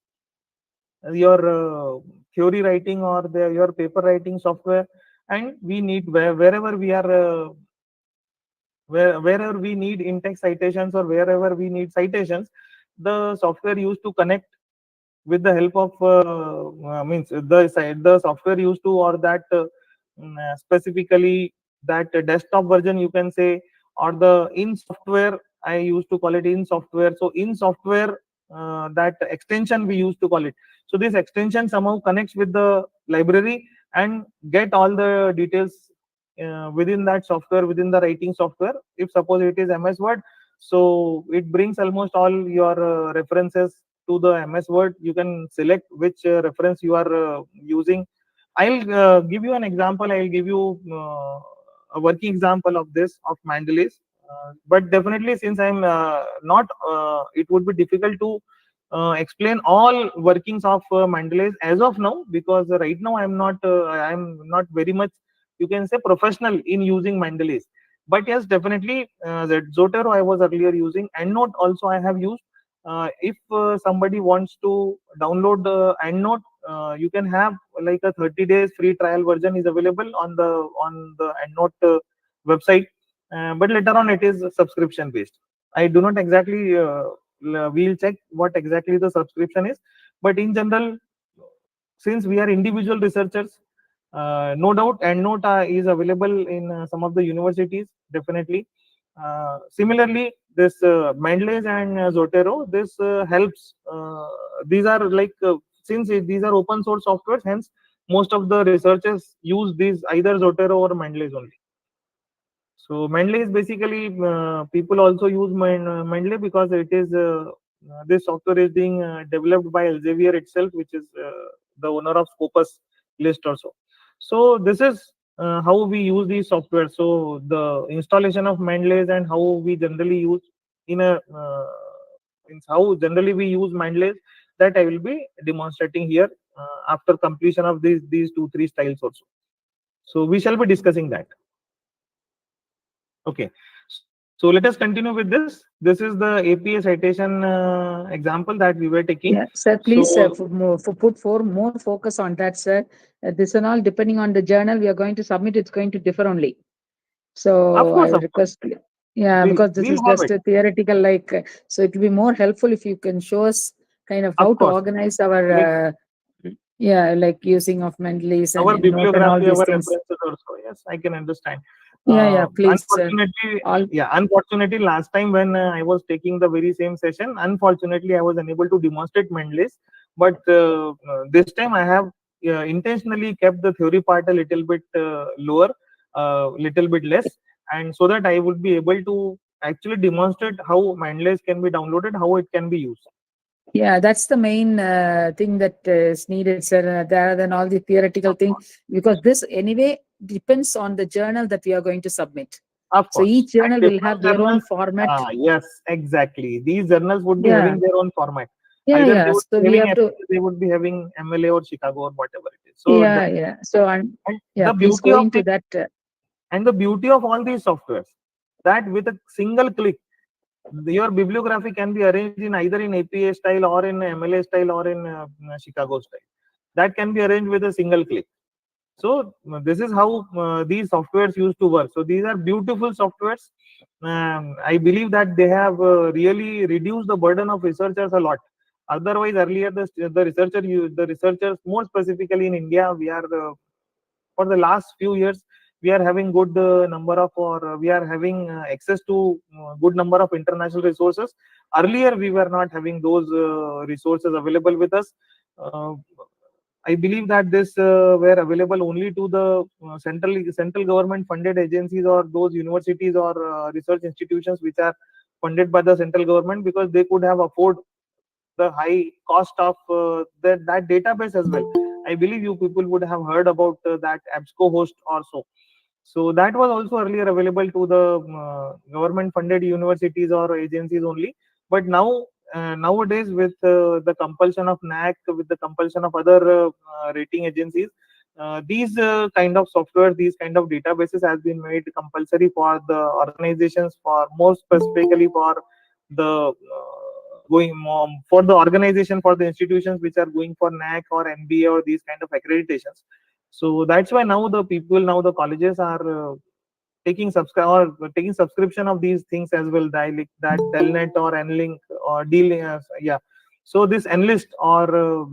your theory writing or your paper writing software. And we need wherever we are wherever we need in-text citations or wherever we need citations, the software used to connect with the help of means the software used to, or that specifically that desktop version you can say, or the in software, I used to call it in software. So in software, that extension we used to call it. So this extension somehow connects with the library and get all the details within that software, within the writing software. If suppose it is MS Word, so it brings almost all your references to the MS Word. You can select which reference you are using. I'll give you an example. I'll give you a working example of this, of Mendeley's. But definitely, since I'm not, it would be difficult to explain all workings of Mendeley's as of now, because right now I'm not very much, you can say, professional in using Mendeley's. But yes, definitely, that Zotero I was earlier using, EndNote also I have used. If somebody wants to download the EndNote, you can have like a 30 days free trial version is available on the EndNote website. But later on it is subscription based. I do not exactly we'll check what exactly the subscription is, but in general, since we are individual researchers, no doubt EndNote is available in some of the universities, definitely. Similarly, this Mendeley's and Zotero, this helps. These are like, since these are open source softwares, hence most of the researchers use these either Zotero or Mendeley's only. So Mendeley is basically, people also use Mendeley because it is this software is being developed by Elsevier itself, which is the owner of Scopus list also. So this is how we use these software. So the installation of Mendeley and how we generally use in a means how generally we use Mendeley, that I will be demonstrating here after completion of these 2-3 styles also. So we shall be discussing that. Okay, so let us continue with this. This is the APA citation example that we were taking. Yeah, sir, So, please put more focus on that, sir. This and all, depending on the journal we are going to submit, it's going to differ only. So of course, I request, yeah, because this we'll is have just it. a theoretical, like, so it will be more helpful if you can show us kind of how Of to course, organize our, yeah, like using of Mendeley's and our EndNote and all bibliography, these our things. references also. Yes, I can understand. Yeah, please, sir. Unfortunately, last time when I was taking the very same session, unfortunately, I was unable to demonstrate Mendeley's. But this time I have intentionally kept the theory part a little bit lower, little bit less, and so that I would be able to actually demonstrate how Mendeley's can be downloaded, how it can be used. Yeah, that's the main thing that is needed, sir, rather than all the theoretical thing, because this anyway depends on the journal that we are going to submit. Of So course. each journal And will different have their own journals, format. yes, exactly. These journals would be Yeah. having their own format. Yeah, Either yeah. they would So be we having have to, they would be having MLA or Chicago or whatever it is. So yeah, yeah. So, and yeah, the please beauty go of into it, that. and the beauty of all these softwares, that with a single click, your bibliography can be arranged in either in APA style or in MLA style or in Chicago style. That can be arranged with a single click. So this is how these softwares used to work. So these are beautiful softwares. I believe that they have really reduced the burden of researchers a lot. Otherwise, earlier the researchers more specifically in India, we are for the last few years we are having good number of, or we are having access to good number of international resources. Earlier we were not having those resources available with us. I believe that this were available only to the central government funded agencies, or those universities or research institutions which are funded by the central government, because they could have afford the high cost of that database as well. I believe you people would have heard about that absco host or so. So that was also earlier available to the government funded universities or agencies only. But now nowadays, with the compulsion of NAC, with the compulsion of other rating agencies, these kind of software, these kind of databases has been made compulsory for the organizations, for more specifically for the for the organization, for the institutions which are going for NAC or NBA or these kind of accreditations. So that's why now the people, now the colleges are taking subscription of these things as well, like that Delnet or Nlink or yeah. So this Enlist or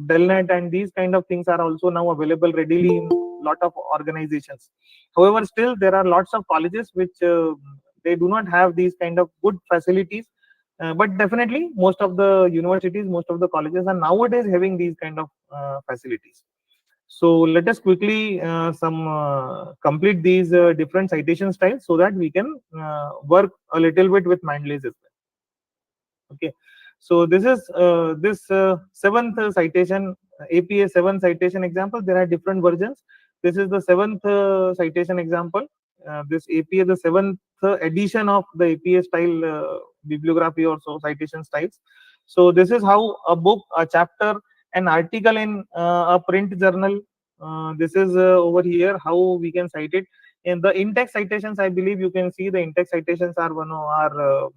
Delnet and these kind of things are also now available readily in lot of organizations. However, still there are lots of colleges which they do not have these kind of good facilities. But definitely most of the universities, most of the colleges are nowadays having these kind of facilities. So let us quickly complete these different citation styles so that we can work a little bit with Mandel's as well. Okay, so this is this seventh citation, APA 7 citation example. There are different versions. This is the seventh citation example. This APA, the seventh edition of the APA style bibliography or so citation styles. So this is how a book, a chapter, an article in a print journal. This is over here how we can cite it. In the in-text citations, I believe you can see the in-text citations are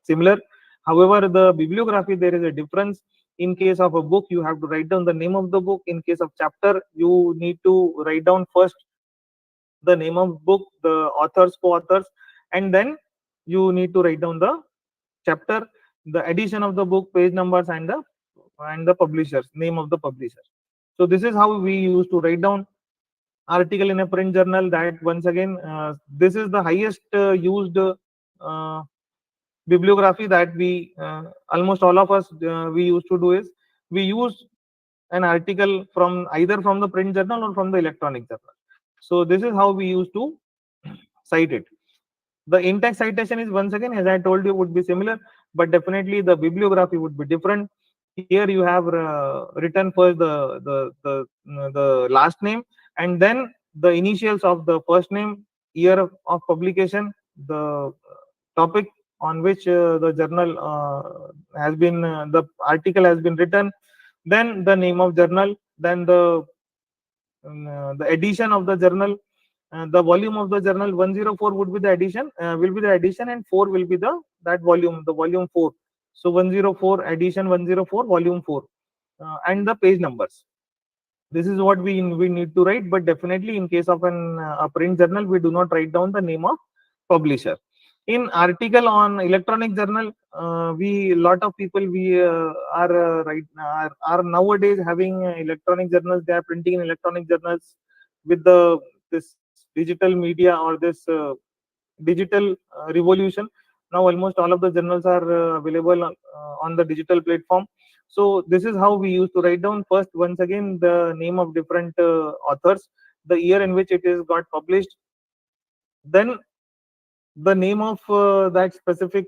similar. However, the bibliography, there is a difference. In case of a book, you have to write down the name of the book. In case of chapter, you need to write down first the name of book, the authors, co-authors, and then you need to write down the chapter, the edition of the book, page numbers, and the publishers, name of the publisher. So this is how we used to write down article in a print journal. That once again, this is the highest used bibliography that we almost all of us we used to do is we use an article from either from the print journal or from the electronic journal. So this is how we used to cite it. The in-text citation is once again, as I told you, would be similar, but definitely the bibliography would be different. Here you have written first the last name, and then the initials of the first name, year of publication, the topic on which the journal has been the article has been written, then the name of journal, then the edition of the journal, the volume of the journal. 104 would be the edition, will be the edition, and 4 will be that volume, the volume 4. So 104 edition, 104 volume 4, and the page numbers. This is what we need to write. But definitely in case of a print journal, we do not write down the name of publisher. In article on electronic journal, we lot of people we are nowadays having electronic journals. They are printing in electronic journals with this digital media or this digital revolution. Now almost all of the journals are available on the digital platform. So this is how we used to write down first, once again, the name of different authors, the year in which it is got published, then the name of that specific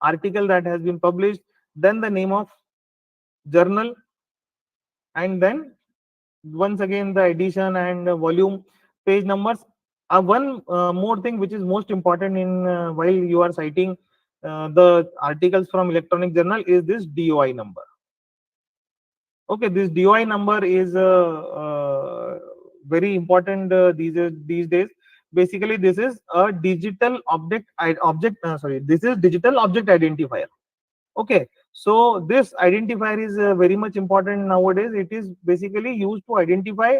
article that has been published, then the name of journal, and then once again the edition and volume, page numbers. One more thing which is most important in while you are citing the articles from electronic journal is this DOI number. Okay, this DOI number is very important these days. Basically, this is a digital this is digital object identifier. Okay, so this identifier is very much important nowadays. It is basically used to identify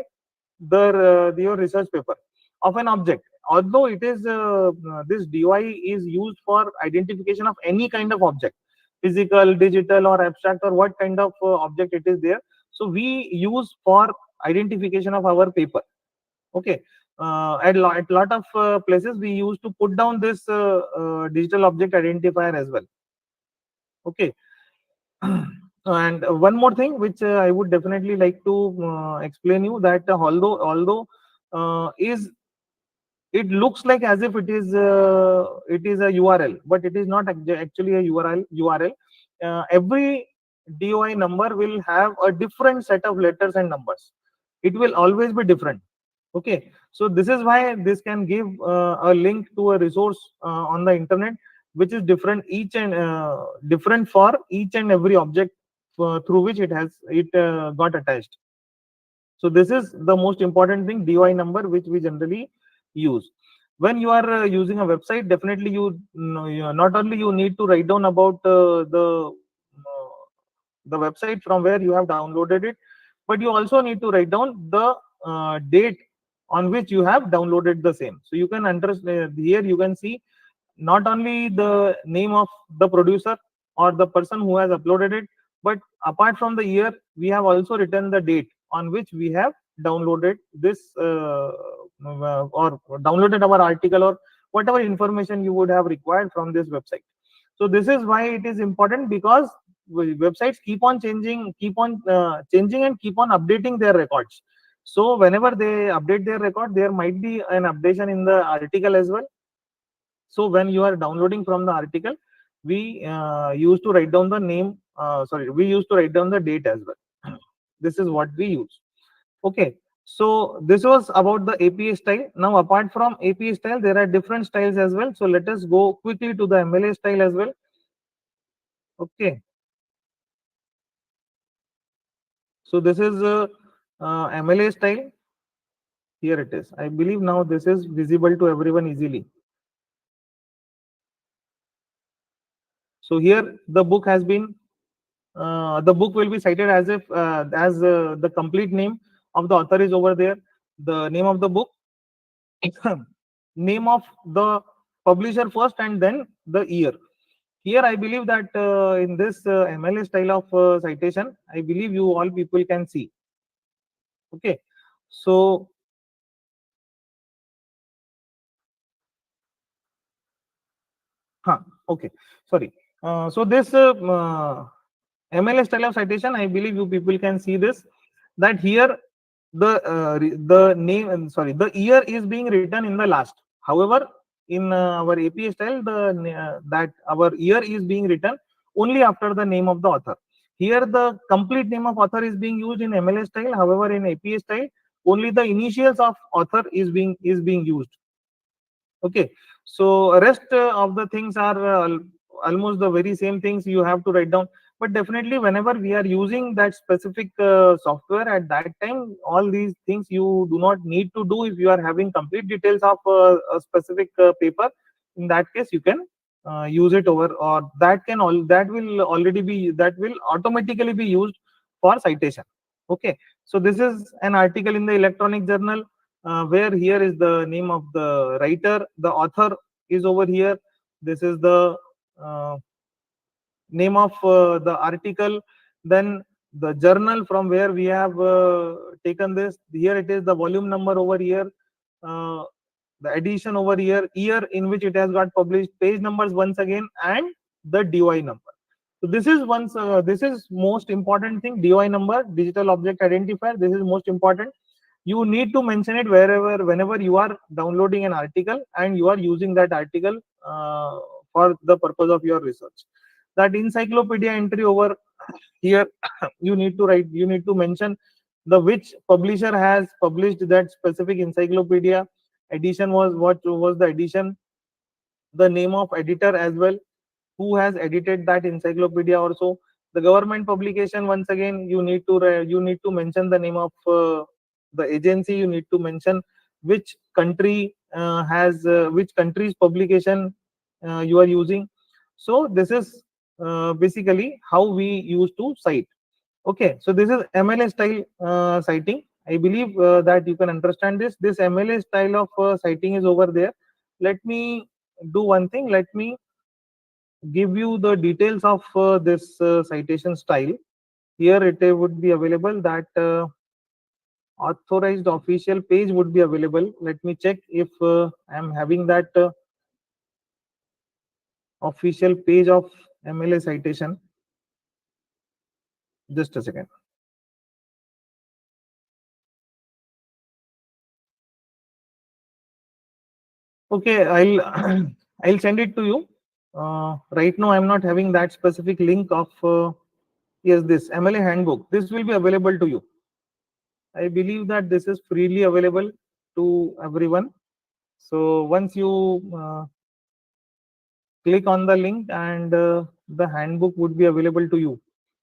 your research paper of an object. Although it is this DOI is used for identification of any kind of object, physical, digital, or abstract, or what kind of object it is there. So we use for identification of our paper. Okay, at lot of places we used to put down this digital object identifier as well. Okay. And one more thing which I would definitely like to explain you, that although is it looks like as if it is a URL, but it is not actually a URL. Every DOI number will have a different set of letters and numbers. It will always be different. Okay, so this is why this can give a link to a resource on the internet, which is different different for each and every object through which it got attached. So this is the most important thing, DOI number, which we generally use. When you are using a website, definitely not only you need to write down about the website from where you have downloaded it, but you also need to write down the date on which you have downloaded the same. So you can understand here, you can see not only the name of the producer or the person who has uploaded it, but apart from the year, we have also written the date on which we have downloaded this or downloaded our article, or whatever information you would have required from this website. So this is why it is important, because websites keep on changing and keep on updating their records. So whenever they update their record, there might be an updation in the article as well. So when you are downloading from the article, we used to write down the name. We used to write down the date as well. This is what we use. Okay. So this was about the APA style. Now, apart from APA style, there are different styles as well. So let us go quickly to the MLA style as well. Okay. So this is MLA style. Here it is. I believe now this is visible to everyone easily. So here the book has been, the book will be cited as if the complete name of the author is over there, the name of the book, name of the publisher first, and then the year. Here I believe that in this MLA style of citation, I believe you all people can see. Okay, so okay, sorry. So this MLA style of citation, I believe you people can see this, that here the name, the year is being written in the last. However, in our APA style, that our year is being written only after the name of the author. Here the complete name of author is being used in MLA style. However, in APA style, only the initials of author is being used. Okay, so rest of the things are almost the very same things you have to write down. But definitely whenever we are using that specific software, at that time all these things you do not need to do. If you are having complete details of a specific paper, in that case you can use it over, or that will automatically be used for citation. Okay, so this is an article in the electronic journal, where here is the name of the writer, the author is over here. This is the name of the article, then the journal from where we have taken this. Here it is the volume number over here, the edition over here, year in which it has got published, page numbers once again, and the DOI number. So this is most important thing, DOI number, digital object identifier. This is most important. You need to mention it whenever you are downloading an article and you are using that article for the purpose of your research. That encyclopedia entry over here, you need to mention the which publisher has published that specific encyclopedia. Edition was what was the edition, the name of editor as well, who has edited that encyclopedia also. The government publication, once again you need to mention the name of the agency. You need to mention which country has which country's publication you are using. So this is basically how we used to cite. Okay, so this is MLA style citing. I believe that you can understand this. This MLA style of citing is over there. Let me do one thing. Let me give you the details of this citation style. Here it would be available that authorized official page would be available. Let me check if I am having that official page of MLA citation. Just a second. Okay, I'll I'll send it to you. Right now, I'm not having that specific link of yes, this MLA handbook. This will be available to you. I believe that this is freely available to everyone. So once you click on the link, and the handbook would be available to you.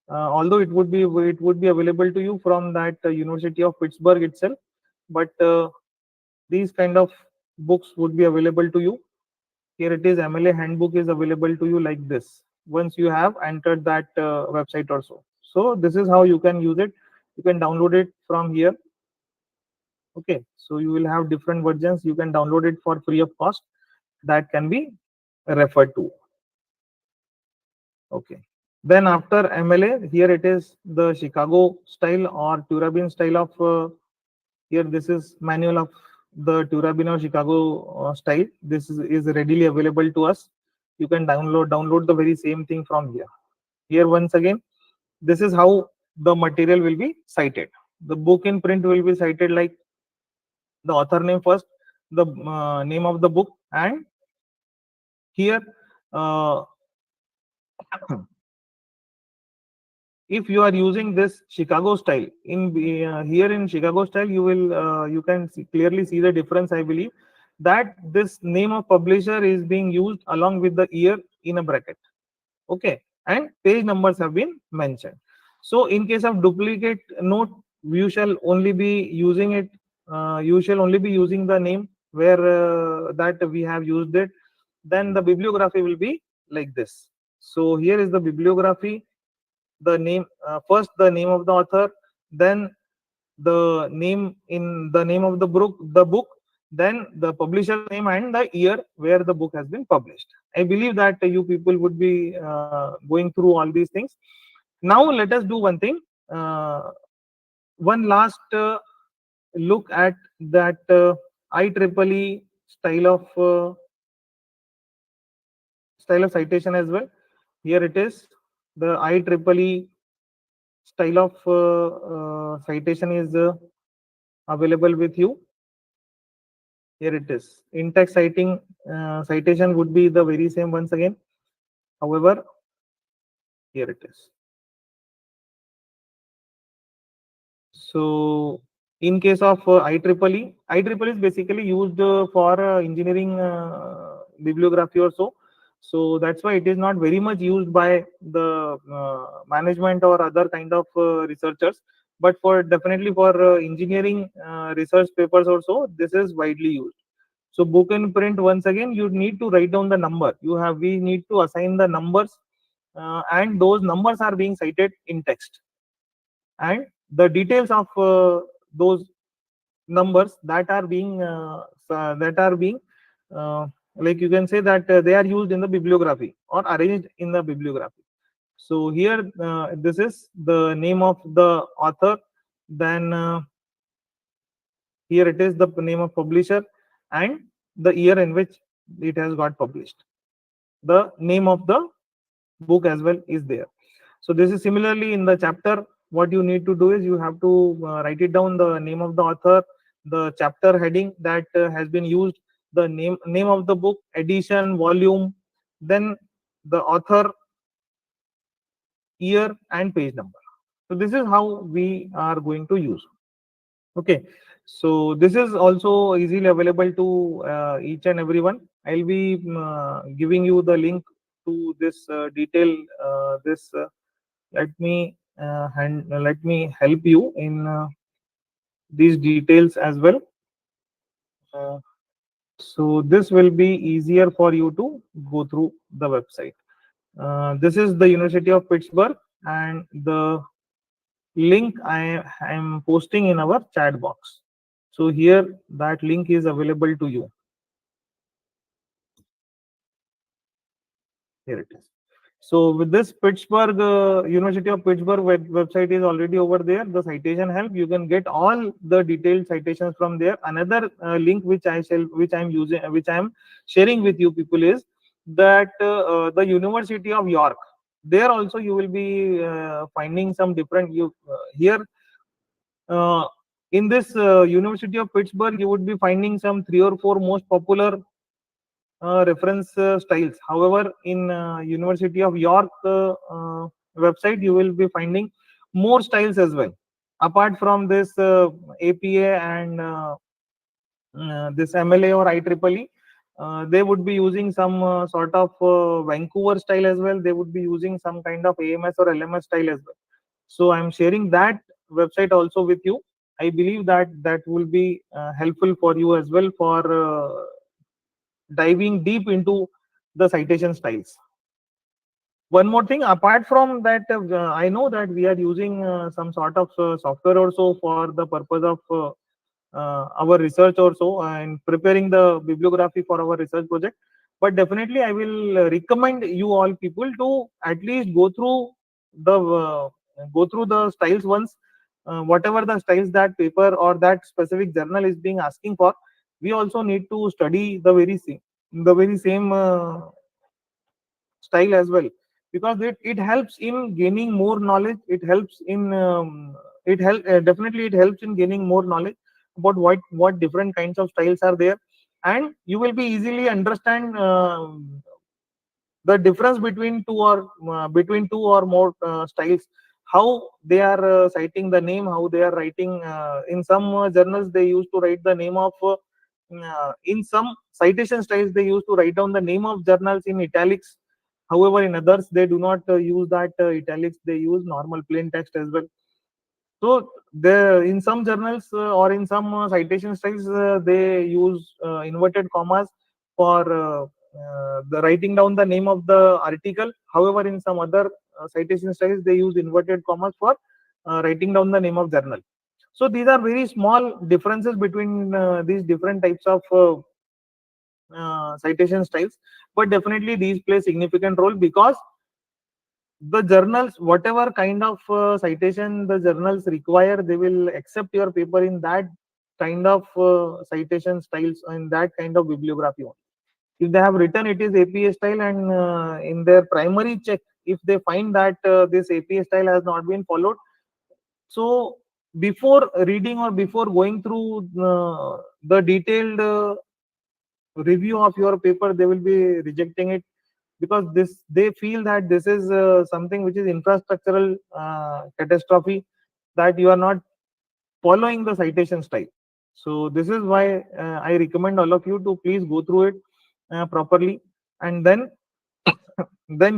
Although it would be available to you from that University of Pittsburgh itself, but these kind of books would be available to you. Here it is, MLA handbook is available to you like this once you have entered that website or so. So this is how you can use it. You can download it from here. Okay, so you will have different versions. You can download it for free of cost. That can be referred to. Okay. Then after MLA, here it is the Chicago style or Turabin style of here. This is manual of the Turabin or Chicago style. This is readily available to us. You can download the very same thing from here. Here once again, this is how the material will be cited. The book in print will be cited like the author name first, the name of the book, and here if you are using this Chicago style in here in Chicago style, you will you can clearly see the difference. I believe that this name of publisher is being used along with the year in a bracket. Okay, and page numbers have been mentioned. So in case of duplicate note, you shall only be using it. You shall only be using the name where that we have used it. Then the bibliography will be like this. So here is the bibliography. The name first, the name of the author, then the name in the name of the book, then the publisher name and the year where the book has been published. I believe that you people would be going through all these things. Now let us do one thing, one last look at that IEEE style of citation as well. Here it is, the IEEE style of citation is available with you. Here it is. In-text citation would be the very same once again. However, here it is. So in case of IEEE is basically used for engineering bibliography or so. So that's why it is not very much used by the management or other kind of researchers. But for definitely for engineering research papers or so, this is widely used. So book in print, once again, you need to write down the number. We need to assign the numbers, and those numbers are being cited in text. And the details of those numbers that are being like you can say that they are used in the bibliography or arranged in the bibliography. So here this is the name of the author, then here it is the name of publisher and the year in which it has got published. The name of the book as well is there. So this is similarly in the chapter. What you need to do is you have to write it down, the name of the author, the chapter heading that has been used, the name of the book, edition, volume, then the author, year, and page number. So this is how we are going to use. Okay, so this is also easily available to each and everyone. I'll be giving you the link to this detail. Let me help you in these details as well. So this will be easier for you to go through the website. This is the University of Pittsburgh, and the link I am posting in our chat box. So here that link is available to you. Here it is. So with this Pittsburgh University of Pittsburgh website is already over there. The citation help, you can get all the detailed citations from there. Another link which I am sharing with you people is that the University of York. There also you will be finding some different. Here uh, in this University of Pittsburgh, you would be finding some 3 or 4 most popular reference styles. However, in University of York website, you will be finding more styles as well. Apart from this APA and this MLA or IEEE, they would be using some sort of Vancouver style as well. They would be using some kind of AMS or LMS style as well. So I'm sharing that website also with you. I believe that that will be helpful for you as well for diving deep into the citation styles. One more thing, apart from that, I know that we are using some sort of software also for the purpose of our research also and preparing the bibliography for our research project. But definitely, I will recommend you all people to at least go through the styles once, whatever the styles that paper or that specific journal is being asking for. We also need to study the very same style as well, because it helps in gaining more knowledge. It helps in definitely it helps in gaining more knowledge about what different kinds of styles are there, and you will be easily understand the difference between two or more styles, how they are citing the name, how they are writing. In some journals they used to write the name of in some citation styles they used to write down the name of journals in italics. However, in others they do not use that italics, they use normal plain text as well. So there, in some journals or in some citation styles, they use inverted commas for the writing down the name of the article. However, in some other citation styles, they use inverted commas for writing down the name of journal. So these are very small differences between these different types of citation styles, but definitely these play significant role, because the journals, whatever kind of citation the journals require, they will accept your paper in that kind of citation styles and that kind of bibliography only. If they have written it is APA style, and in their primary check, if they find that this APA style has not been followed, so before reading or before going through the detailed review of your paper, they will be rejecting it, because this they feel that this is something which is infrastructural catastrophe, that you are not following the citation style. So this is why I recommend all of you to please go through it properly, and then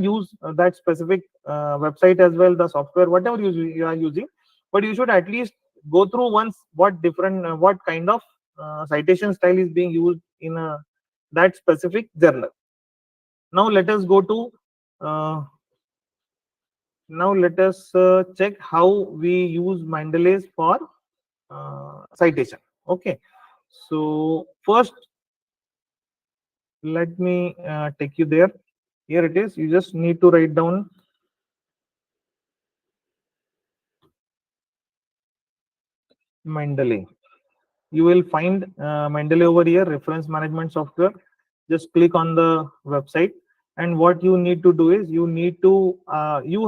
use that specific website as well, the software, whatever you are using. But you should at least go through once what kind of citation style is being used in that specific journal. Now let us go to now let us check how we use Mendeley's for citation. Okay, so first let me take you there. Here it is. You just need to write down Mendeley. You will find Mendeley over here, reference management software. Just click on the website, and what you need to do is you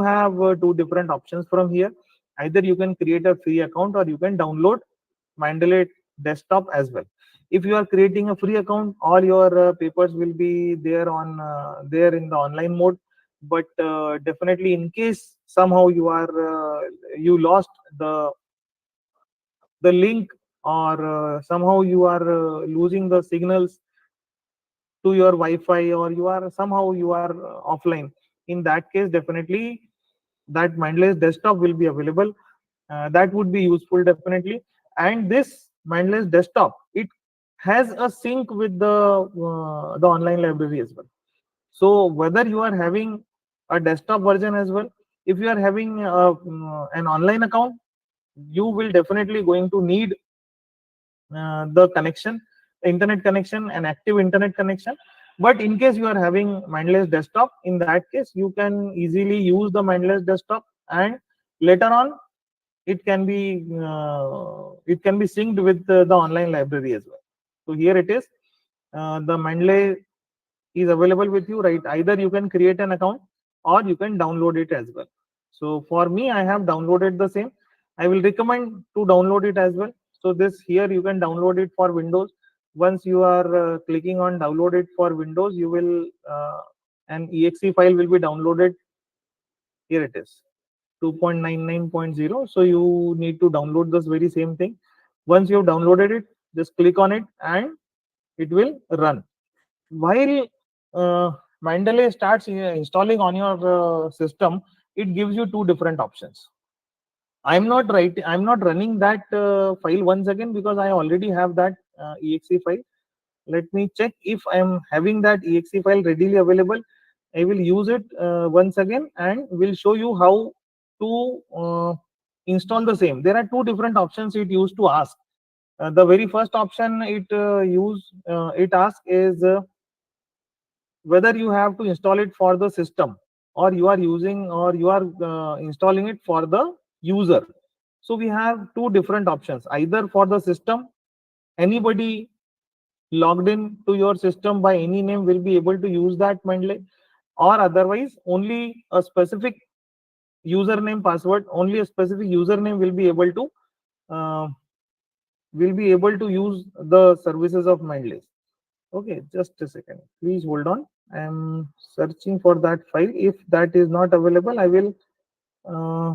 have two different options from here. Either you can create a free account, or you can download Mendeley desktop as well. If you are creating a free account, all your papers will be there on there in the online mode. But definitely, in case somehow you lost the link, or somehow you are losing the signals to your Wi-Fi, or you are offline, in that case definitely that Mendeley's desktop will be available. That would be useful definitely. And this Mendeley's desktop, it has a sync with the online library as well. So whether you are having a desktop version as well, if you are having an online account, you will definitely going to need the connection, internet connection, an active internet connection. But in case you are having mindless desktop, in that case you can easily use the mindless desktop, and later on it can be synced with the online library as well. So here it is, the Mendeley is available with you, right? Either you can create an account or you can download it as well. So for me, I have downloaded the same. I will recommend to download it as well. So this here you can download it for Windows. Once you are clicking on download it for Windows, you will an exe file will be downloaded. Here it is, 2.99.0. So you need to download this very same thing. Once you have downloaded it, just click on it and it will run. While Mendeley starts installing on your system, it gives you two different options. I'm not running that file once again because I already have that exe file. Let me check if I am having that exe file readily available. I will use it once again and will show you how to install the same. There are two different options it used to ask. The very first option it asks is whether you have to install it for the system, or you are installing it for the user. So we have two different options. Either for the system, anybody logged in to your system by any name will be able to use that Mendeley, or otherwise only a specific username password, only a specific username uh, will be able to use the services of Mendeley. Okay, just a second. Please hold on. I am searching for that file. If that is not available, uh,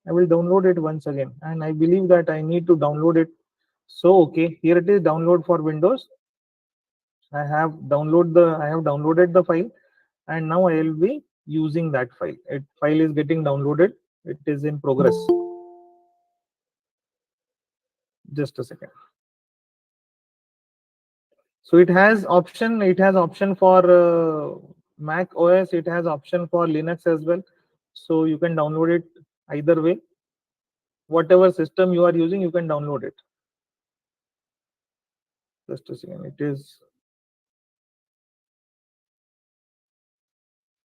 I will download it once again. And I believe that I need to download it. So okay, here it is, download for Windows. I have downloaded the file, and now I will be using that file. File is getting downloaded. It is in progress. Just a second. So it has option for Mac OS. It has option for Linux as well. So you can download it either way. Whatever system you are using, you can download it. Just a second.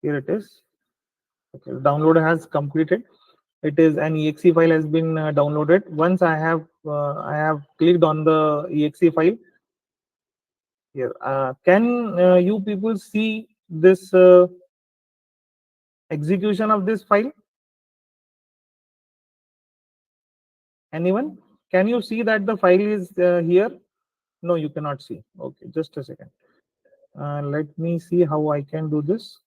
Here it is. Okay, download has completed. It is an exe file has been downloaded. Once I have clicked on the exe file. Here, can you people see this execution of this file? Anyone? Can you see that the file is here? No, you cannot see. Okay, just a second. Let me see how I can do this.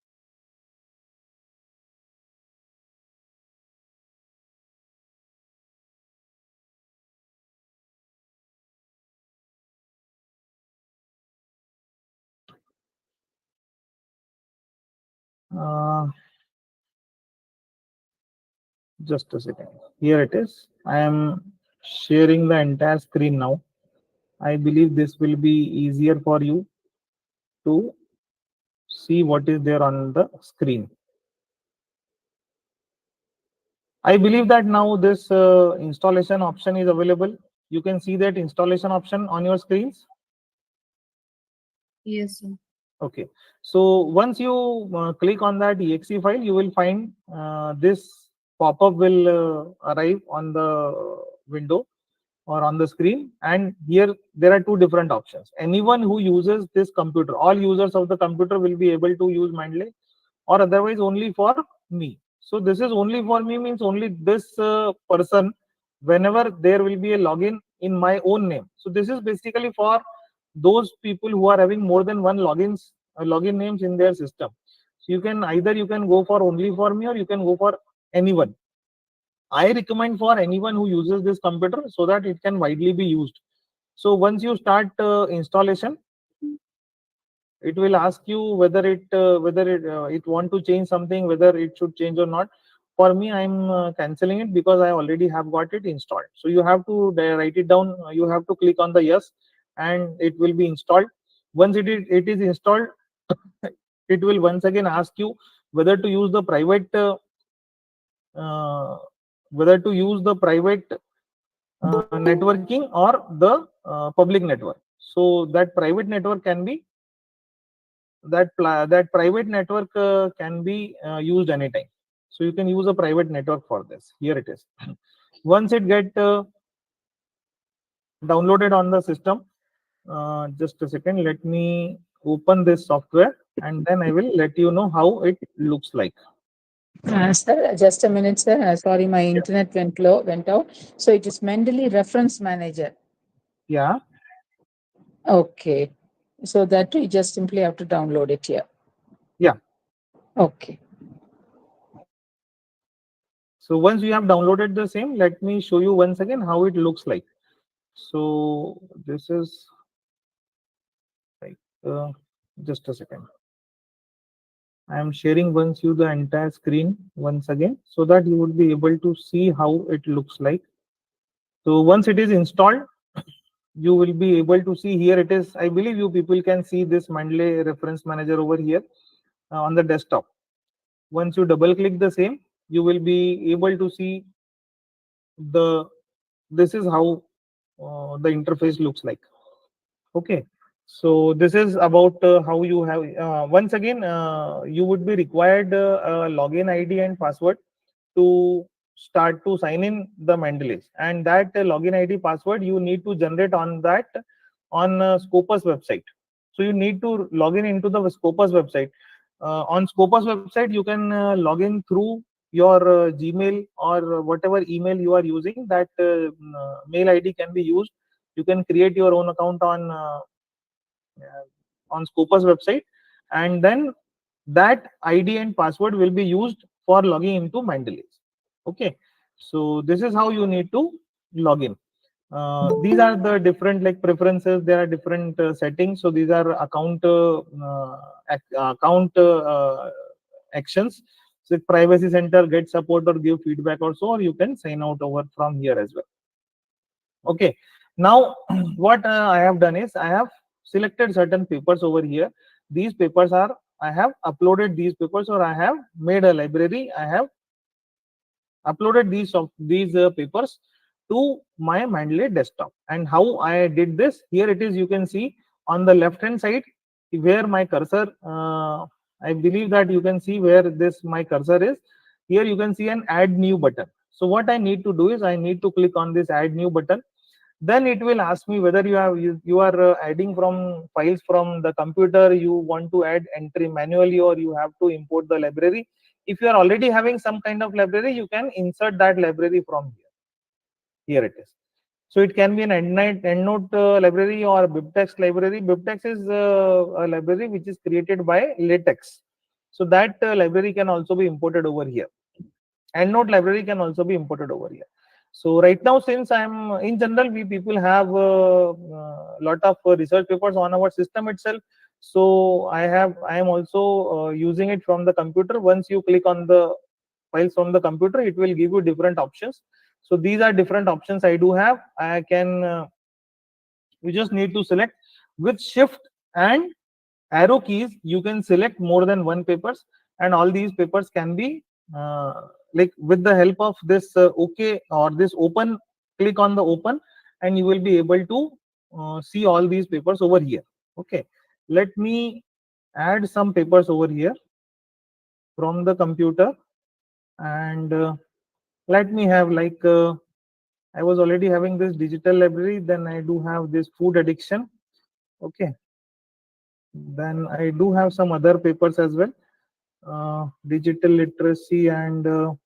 Just a second. Here it is. I am sharing the entire screen now. I believe this will be easier for you to see what is there on the screen. I believe that now this installation option is available. You can see that installation option on your screens. Yes, sir. Okay. So once you click on that exe file, you will find this pop-up will arrive on the window or on the screen, and here there are two different options. Anyone who uses this computer, all users of the computer will be able to use Mendeley, or otherwise only for me. So this is only for me means only this person, whenever there will be a login in my own name. So this is basically for those people who are having more than one login names in their system. So you can go for only for me, or you can go for anyone. I recommend for anyone who uses this computer so that it can widely be used. So once you start installation, it will ask you whether it want to change something, whether it should change or not. For me, I'm canceling it because I already have got it installed. So you have to write it down. You have to click on the yes, and it will be installed. Once it is installed, it will once again ask you whether to use the private uh, networking or the public network. So that private network can be that private network can be used anytime. So you can use a private network for this. Here it is. Once it get downloaded on the system, just a second, let me open this software and then I will let you know how it looks like. Sir, just a minute, sir. Sorry, my internet went out. So it is Mendeley Reference Manager. Yeah. Okay. So that you just simply have to download it here. Yeah. Okay. So once you have downloaded the same, let me show you once again how it looks like. So this is like just a second. I am sharing once you the entire screen once again so that you would be able to see how it looks like. So once it is installed, you will be able to see here it is. I believe you people can see this Mendeley Reference Manager over here on the desktop. Once you double click the same, you will be able to see this is how the interface looks like. Okay, so this is about how you have once again you would be required a login ID and password to start to sign in the Mendeley, and that login ID password you need to generate on that on Scopus website. So you need to log in into the Scopus website. On Scopus website you can log in through your Gmail or whatever email you are using. That mail ID can be used. You can create your own account on Scopus website, and then that ID and password will be used for logging into Mendeley. Okay, so this is how you need to log in. These are the different like preferences. There are different settings. So these are account actions. So privacy center, get support or give feedback also, or you can sign out over from here as well. Okay, now what I have done is I have selected certain papers over here. These papers are, I have uploaded these papers, or I have made a library. I have uploaded these papers to my Mendeley desktop. And how I did this, here it is. You can see on the left hand side where my cursor, I believe that you can see where this my cursor is. Here you can see an add new button. So what I need to do is I need to click on this add new button. Then it will ask me whether you are adding from files from the computer, you want to add entry manually, or you have to import the library. If you are already having some kind of library, you can insert that library from here it is. So it can be an EndNote library or BibTeX library. BibTeX is a library which is created by LaTeX. So that library can also be imported over here. EndNote library can also be imported over here. So right now, since I'm in general, we people have a lot of research papers on our system itself. So I am also using it from the computer. Once you click on the files from the computer, it will give you different options. So these are different options I do have. I can you just need to select with shift and arrow keys. You can select more than one papers, and all these papers can be like with the help of this OK or this open. Click on the open and you will be able to see all these papers over here. Okay, let me add some papers over here from the computer, and let me have like I was already having this digital library, then I do have this food addiction. Okay, then I do have some other papers as well, digital literacy and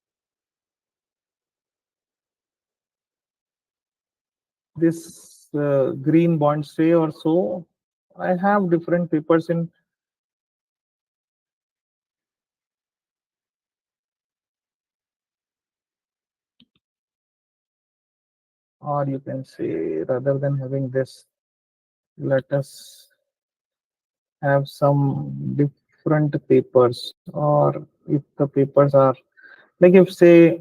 this green bond say or so. I have different papers in. Or you can say, rather than having this, let us have some different papers. Or if the papers are like, if say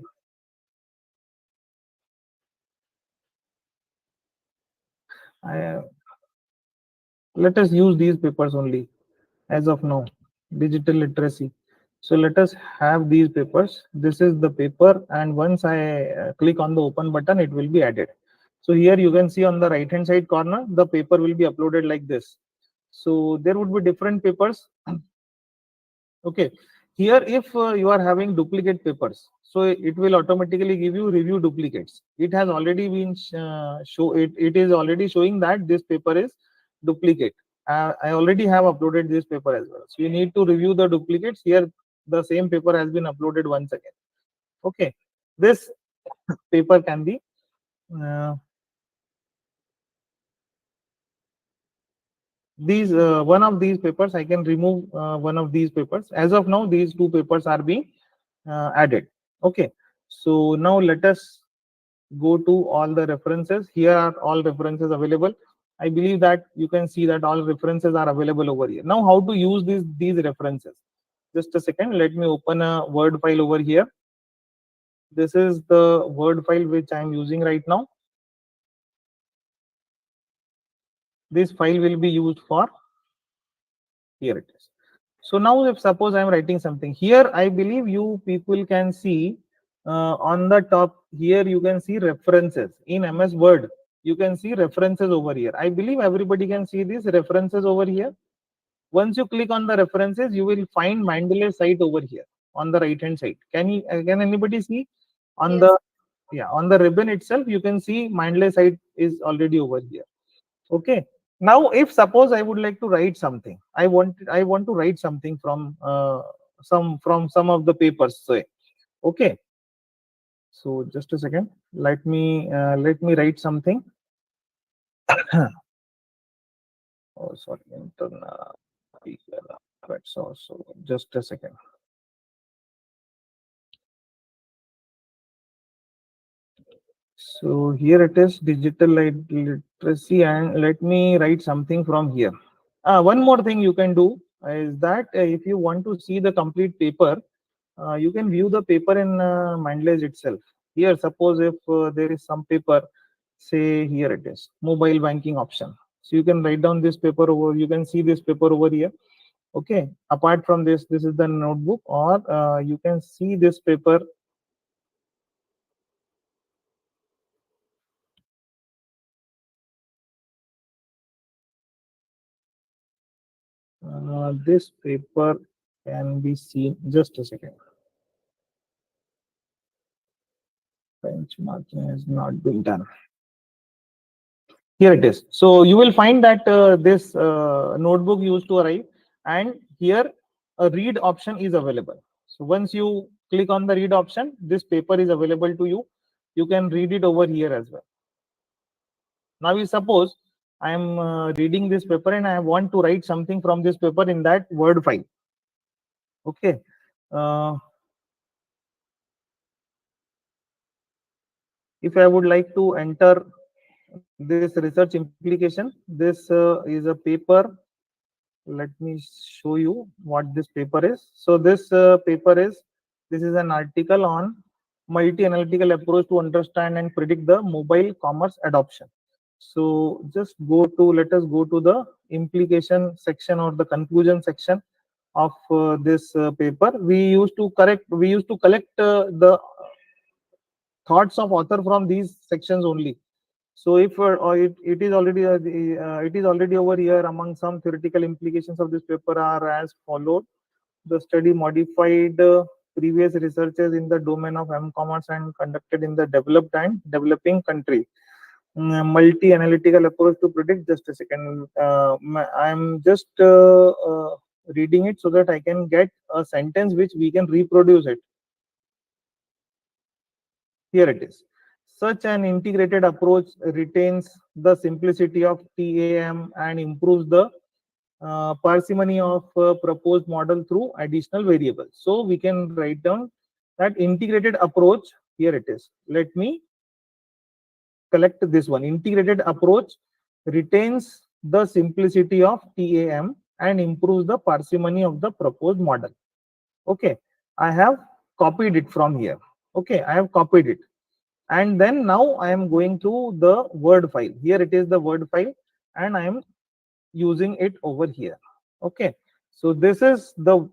let us use these papers only as of now, digital literacy. So let us have these papers. This is the paper, and once I click on the open button, it will be added. So here you can see on the right hand side corner, the paper will be uploaded like this. So there would be different papers. Okay, here if you are having duplicate papers, so it will automatically give you review duplicates. It has already been it is already showing that this paper is duplicate. I already have uploaded this paper as well. So you need to review the duplicates. Here the same paper has been uploaded once again. Okay, this paper can be these one of these papers. I can remove one of these papers. As of now, these two papers are being added. Okay, so now let us go to all the references. Here are all references available. I believe that you can see that all references are available over here. Now how to use these references? Just a second, let me open a Word file over here. This is the Word file which I am using right now. This file will be used for, here it is. So now if suppose I am writing something here, I believe you people can see on the top here, you can see references in MS Word. You can see references over here. I believe everybody can see these references over here. Once you click on the references, you will find Mendeley site over here on the right hand side. Can anybody see on the, yeah, on the ribbon itself? You can see Mendeley site is already over here. Okay, now if suppose I would like to write something, I want to write something from some of the papers, say. Okay, so just a second, let me write something. Oh, sorry, internal. Right, so just a second. So here it is, digital literacy, and let me write something from here. One more thing you can do is that if you want to see the complete paper, you can view the paper in Mendeley itself. Here, suppose if there is some paper, say here it is, mobile banking option. So you can write down this paper over, you can see this paper over here. Okay, apart from this, this is the notebook, or you can see this paper. This paper can be seen, just a second. Benchmarking has not been done. Here it is. So you will find that this notebook used to arrive, and here a read option is available. So once you click on the read option, this paper is available to you. You can read it over here as well. Now we suppose I am reading this paper and I want to write something from this paper in that Word file. Okay. If I would like to enter this research implication, this is a paper. Let me show you what this paper is. So this paper is, this is an article on multi-analytical approach to understand and predict the mobile commerce adoption. So just go to, let us go to the implication section or the conclusion section of this paper. We used to collect the thoughts of author from these sections only. So if it is already over here. Among some theoretical implications of this paper are as followed. The study modified previous researches in the domain of m-commerce and conducted in the developed and developing countries. Multi-analytical approach to predict. Just a second, I'm just reading it so that I can get a sentence which we can reproduce it. Here it is. Such an integrated approach retains the simplicity of TAM and improves the parsimony of proposed model through additional variables. So we can write down that integrated approach. Here it is. Let me collect this one. Integrated approach retains the simplicity of TAM and improves the parsimony of the proposed model. Okay, I have copied it from here. Okay, I have copied it. And then now I am going to the Word file. Here it is, the Word file, and I am using it over here. Okay, so this is the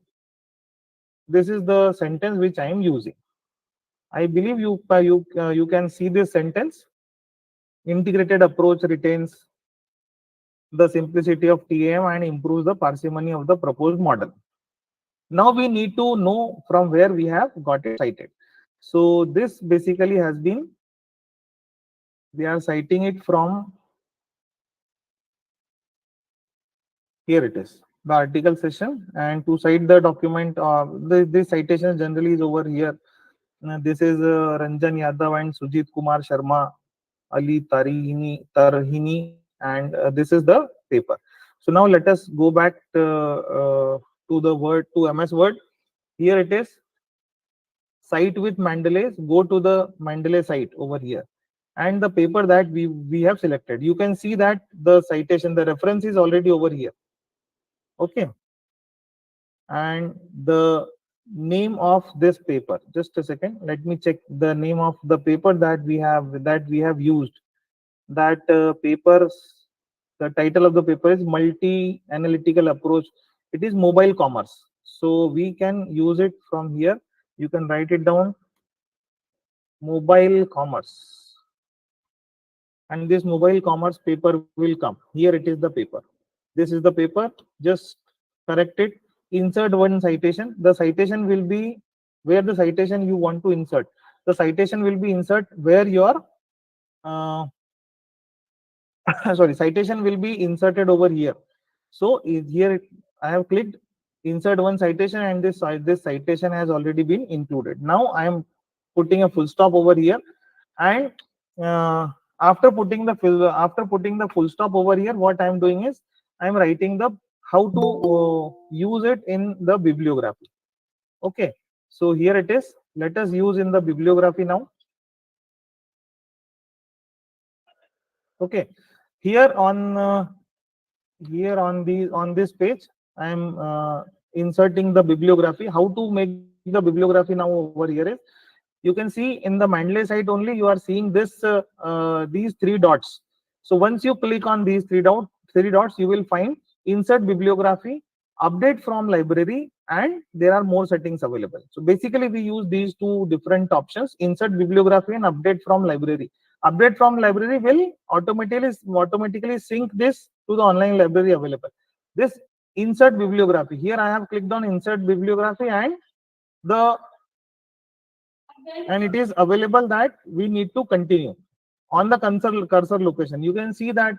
sentence which I am using. I believe you can see this sentence. Integrated approach retains the simplicity of TAM and improves the parsimony of the proposed model. Now we need to know from where we have got it cited. So this basically has been, we are citing it from, here it is, the article session, and to cite the document, this citation generally is over here. This is Ranjan Yadav and Sujit Kumar Sharma, Ali Tarhini, and this is the paper. So now let us go back to the word, to MS Word. Here it is, site with Mandelays. Go to the Mendeley site over here, and the paper that we have selected. You can see that the citation, the reference is already over here. Okay, and the name of this paper, just a second, let me check the name of the paper that we have used. That paper, the title of the paper is multi analytical approach. It is mobile commerce, so we can use it from here. You can write it down, mobile commerce, and this mobile commerce paper will come here. It is the paper, this is the paper. Just correct it, insert one citation. The citation will be where the citation you want to insert. The citation will be insert where your sorry, citation will be inserted over here. So here I have clicked insert one citation, and this citation has already been included. Now I am putting a full stop over here, and after putting the full stop over here, what I am doing is I am writing the how to use it in the bibliography. Okay, so here it is. Let us use in the bibliography now. Okay, here on this page, I am inserting the bibliography. How to make the bibliography now over here is, you can see in the Mendeley site only you are seeing this these three dots. So once you click on these three dots, you will find insert bibliography, update from library, and there are more settings available. So basically we use these two different options, insert bibliography and update from library. Update from library will automatically sync this to the online library available. This insert bibliography, here I have clicked on insert bibliography, and it is available that we need to continue. On the cursor location, you can see that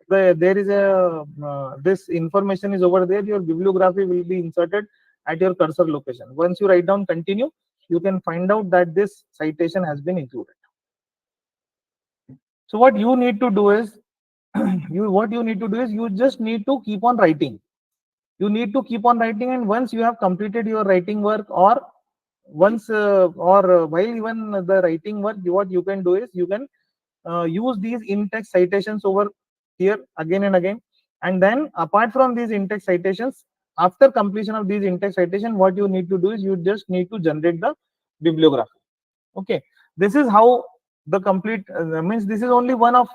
there is a this information is over there. Your bibliography will be inserted at your cursor location. Once you write down continue, you can find out that this citation has been included. So what you need to do is you just need to keep on writing. You need to keep on writing, and once you have completed your writing work, or once while even the writing work, what you can do is you can use these in-text citations over here again and again. And then apart from these in-text citations, after completion of these in-text citation, what you need to do is you just need to generate the bibliography. Okay, this is how the complete means this is only one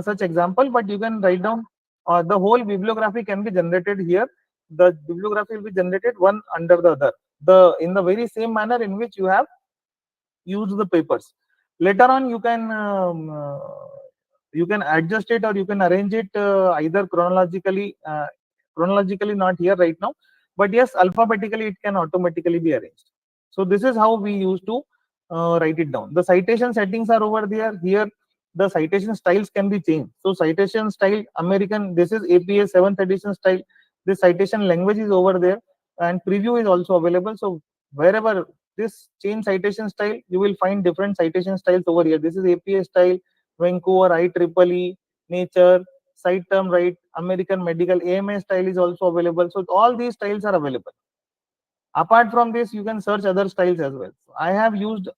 such example, but you can write down the whole bibliography can be generated here. The bibliography will be generated one under the other, in the very same manner in which you have used the papers. Later on you can adjust it, or you can arrange it either chronologically not here right now, but yes, alphabetically it can automatically be arranged. So this is how we used to write it down. The citation settings are over there. Here the citation styles can be changed. So citation style American, this is APA 7th edition style. This citation language is over there, and preview is also available. So wherever this change citation style, you will find different citation styles over here. This is APA style, Vancouver, IEEE, Nature, Cite Term Right, American Medical, AMA style is also available. So all these styles are available. Apart from this, you can search other styles as well. I have used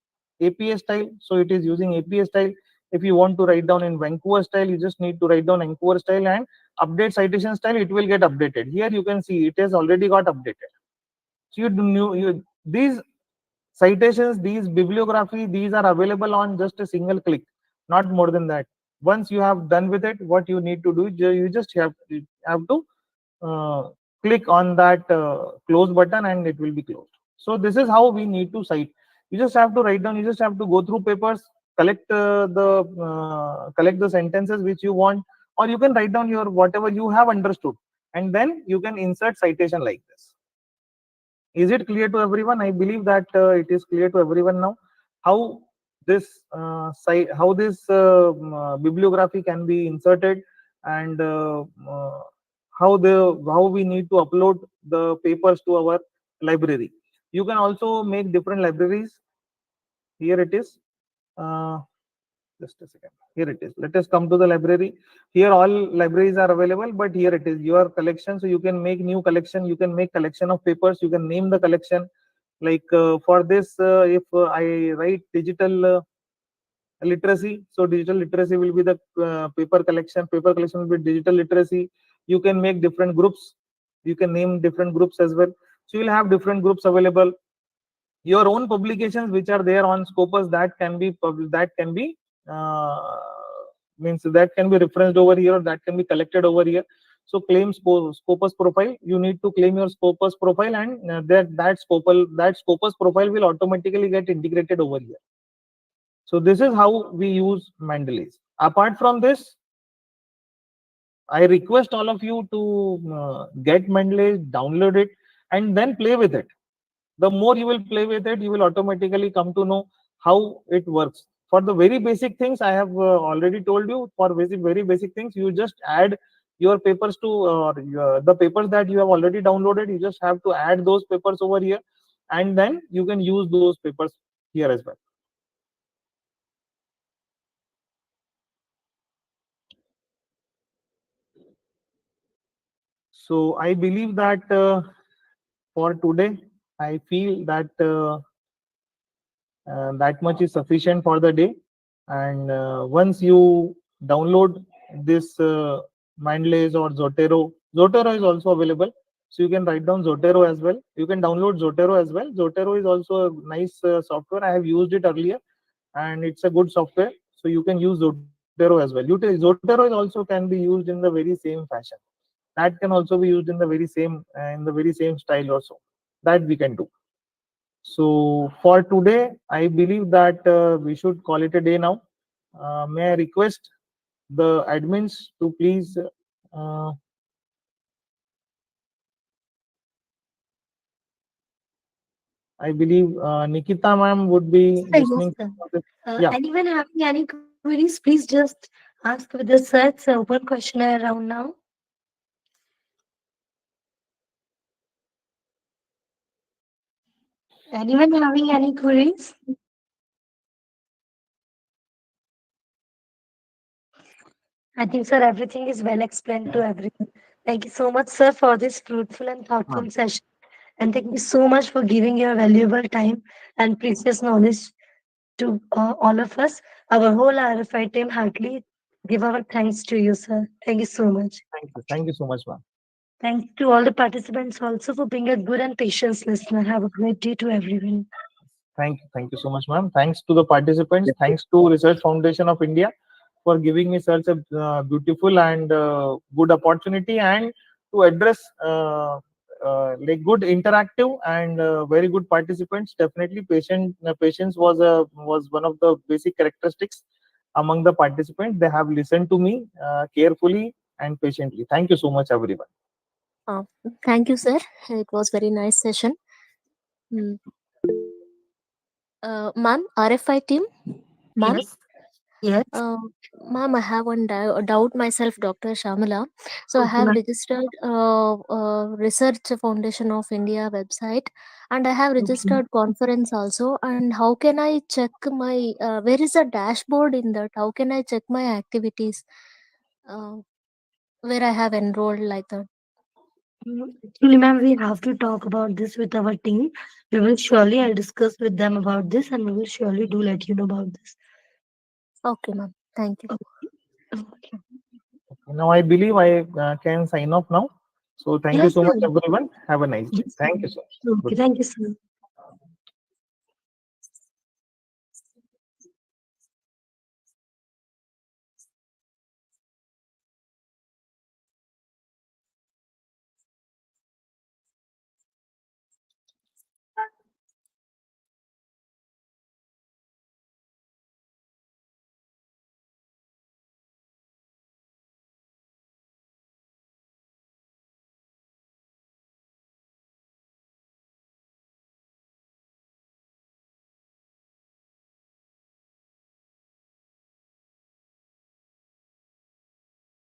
APA style, so it is using APA style. If you want to write down in Vancouver style, you just need to write down Vancouver style, and update citation style, it will get updated. Here you can see it has already got updated. So these citations, these bibliography, these are available on just a single click, not more than that. Once you have done with it, what you need to do, you just have to click on that close button, and it will be closed. So this is how we need to cite. You just have to write down, you just have to go through papers, collect the sentences which you want, or you can write down your whatever you have understood, and then you can insert citation like this. Is it clear to everyone? I believe that it is clear to everyone now how this how this bibliography can be inserted, and how we need to upload the papers to our library. You can also make different libraries. Here it is. Uh, just a second. Here it is. Let us come to the library. Here all libraries are available, but here it is your collection. So you can make new collection. You can make collection of papers. You can name the collection. Like for this, if I write digital literacy, so digital literacy will be the paper collection. Paper collection will be digital literacy. You can make different groups. You can name different groups as well. So you will have different groups available. Your own publications which are there on Scopus, that can be uh, means that can be referenced over here, that can be collected over here. So claim Scopus profile, you need to claim your Scopus profile, and that Scopus profile will automatically get integrated over here. So this is how we use Mendeley's. Apart from this, I request all of you to get Mendeley's, download it, and then play with it. The more you will play with it, you will automatically come to know how it works. For the very basic things, I have already told you. For very basic things, you just add your papers to the papers that you have already downloaded. You just have to add those papers over here, and then you can use those papers here as well. So I believe that for today, I feel that that much is sufficient for the day. And once you download this Mindlays or Zotero is also available. So you can write down Zotero as well. You can download Zotero as well. Zotero is also a nice software. I have used it earlier, and it's a good software. So you can use Zotero as well. Zotero is also can be used in the very same fashion. That can also be used in the very same style also. That we can do. So for today, I believe that we should call it a day now. May I request the admins to please I believe Nikita ma'am would be Yes, listening. sir. Yeah, Anyone having any queries, please just ask with the sir. It's an open questionnaire round now. Anyone having any queries? I think, sir, everything is well explained to everyone. Thank you so much, sir, for this fruitful and thoughtful ma'am. session. And thank you so much for giving your valuable time and precious knowledge to all of us. Our whole RFI team heartily give our thanks to you, sir. Thank you so much. Thank you. Thank you so much, ma'am. Thanks to all the participants also for being a good and patient listener. Have a great day to everyone. Thank you so much, ma'am. Thanks to the participants. Thanks to Research Foundation of India for giving me such a beautiful and good opportunity, and to address like good interactive and very good participants. Definitely, patience was one of the basic characteristics among the participants. They have listened to me carefully and patiently. Thank you so much, everyone. Uh, Thank you, sir. It was very nice session. Mm. Ma'am, RFI team, ma'am. Yes. Yes. Uh, Ma'am, I have one doubt myself, Dr. Shamala. So I Okay, have ma'am. registered Research Foundation of India website, and I have Okay. registered conference also. And how can I check my where is the dashboard in that? How can I check my activities uh, where I have enrolled like that? Actually, ma'am, we have to talk about this with our team. We will surely, I'll discuss with them about this, and we will surely do let you know about this. Okay, ma'am. Thank you. Okay. Now I believe I can sign off now. So thank you Yes, so sir. much, everyone. Have a nice day. Yes, sir. Thank you so much. Okay, Good. thank you, sir.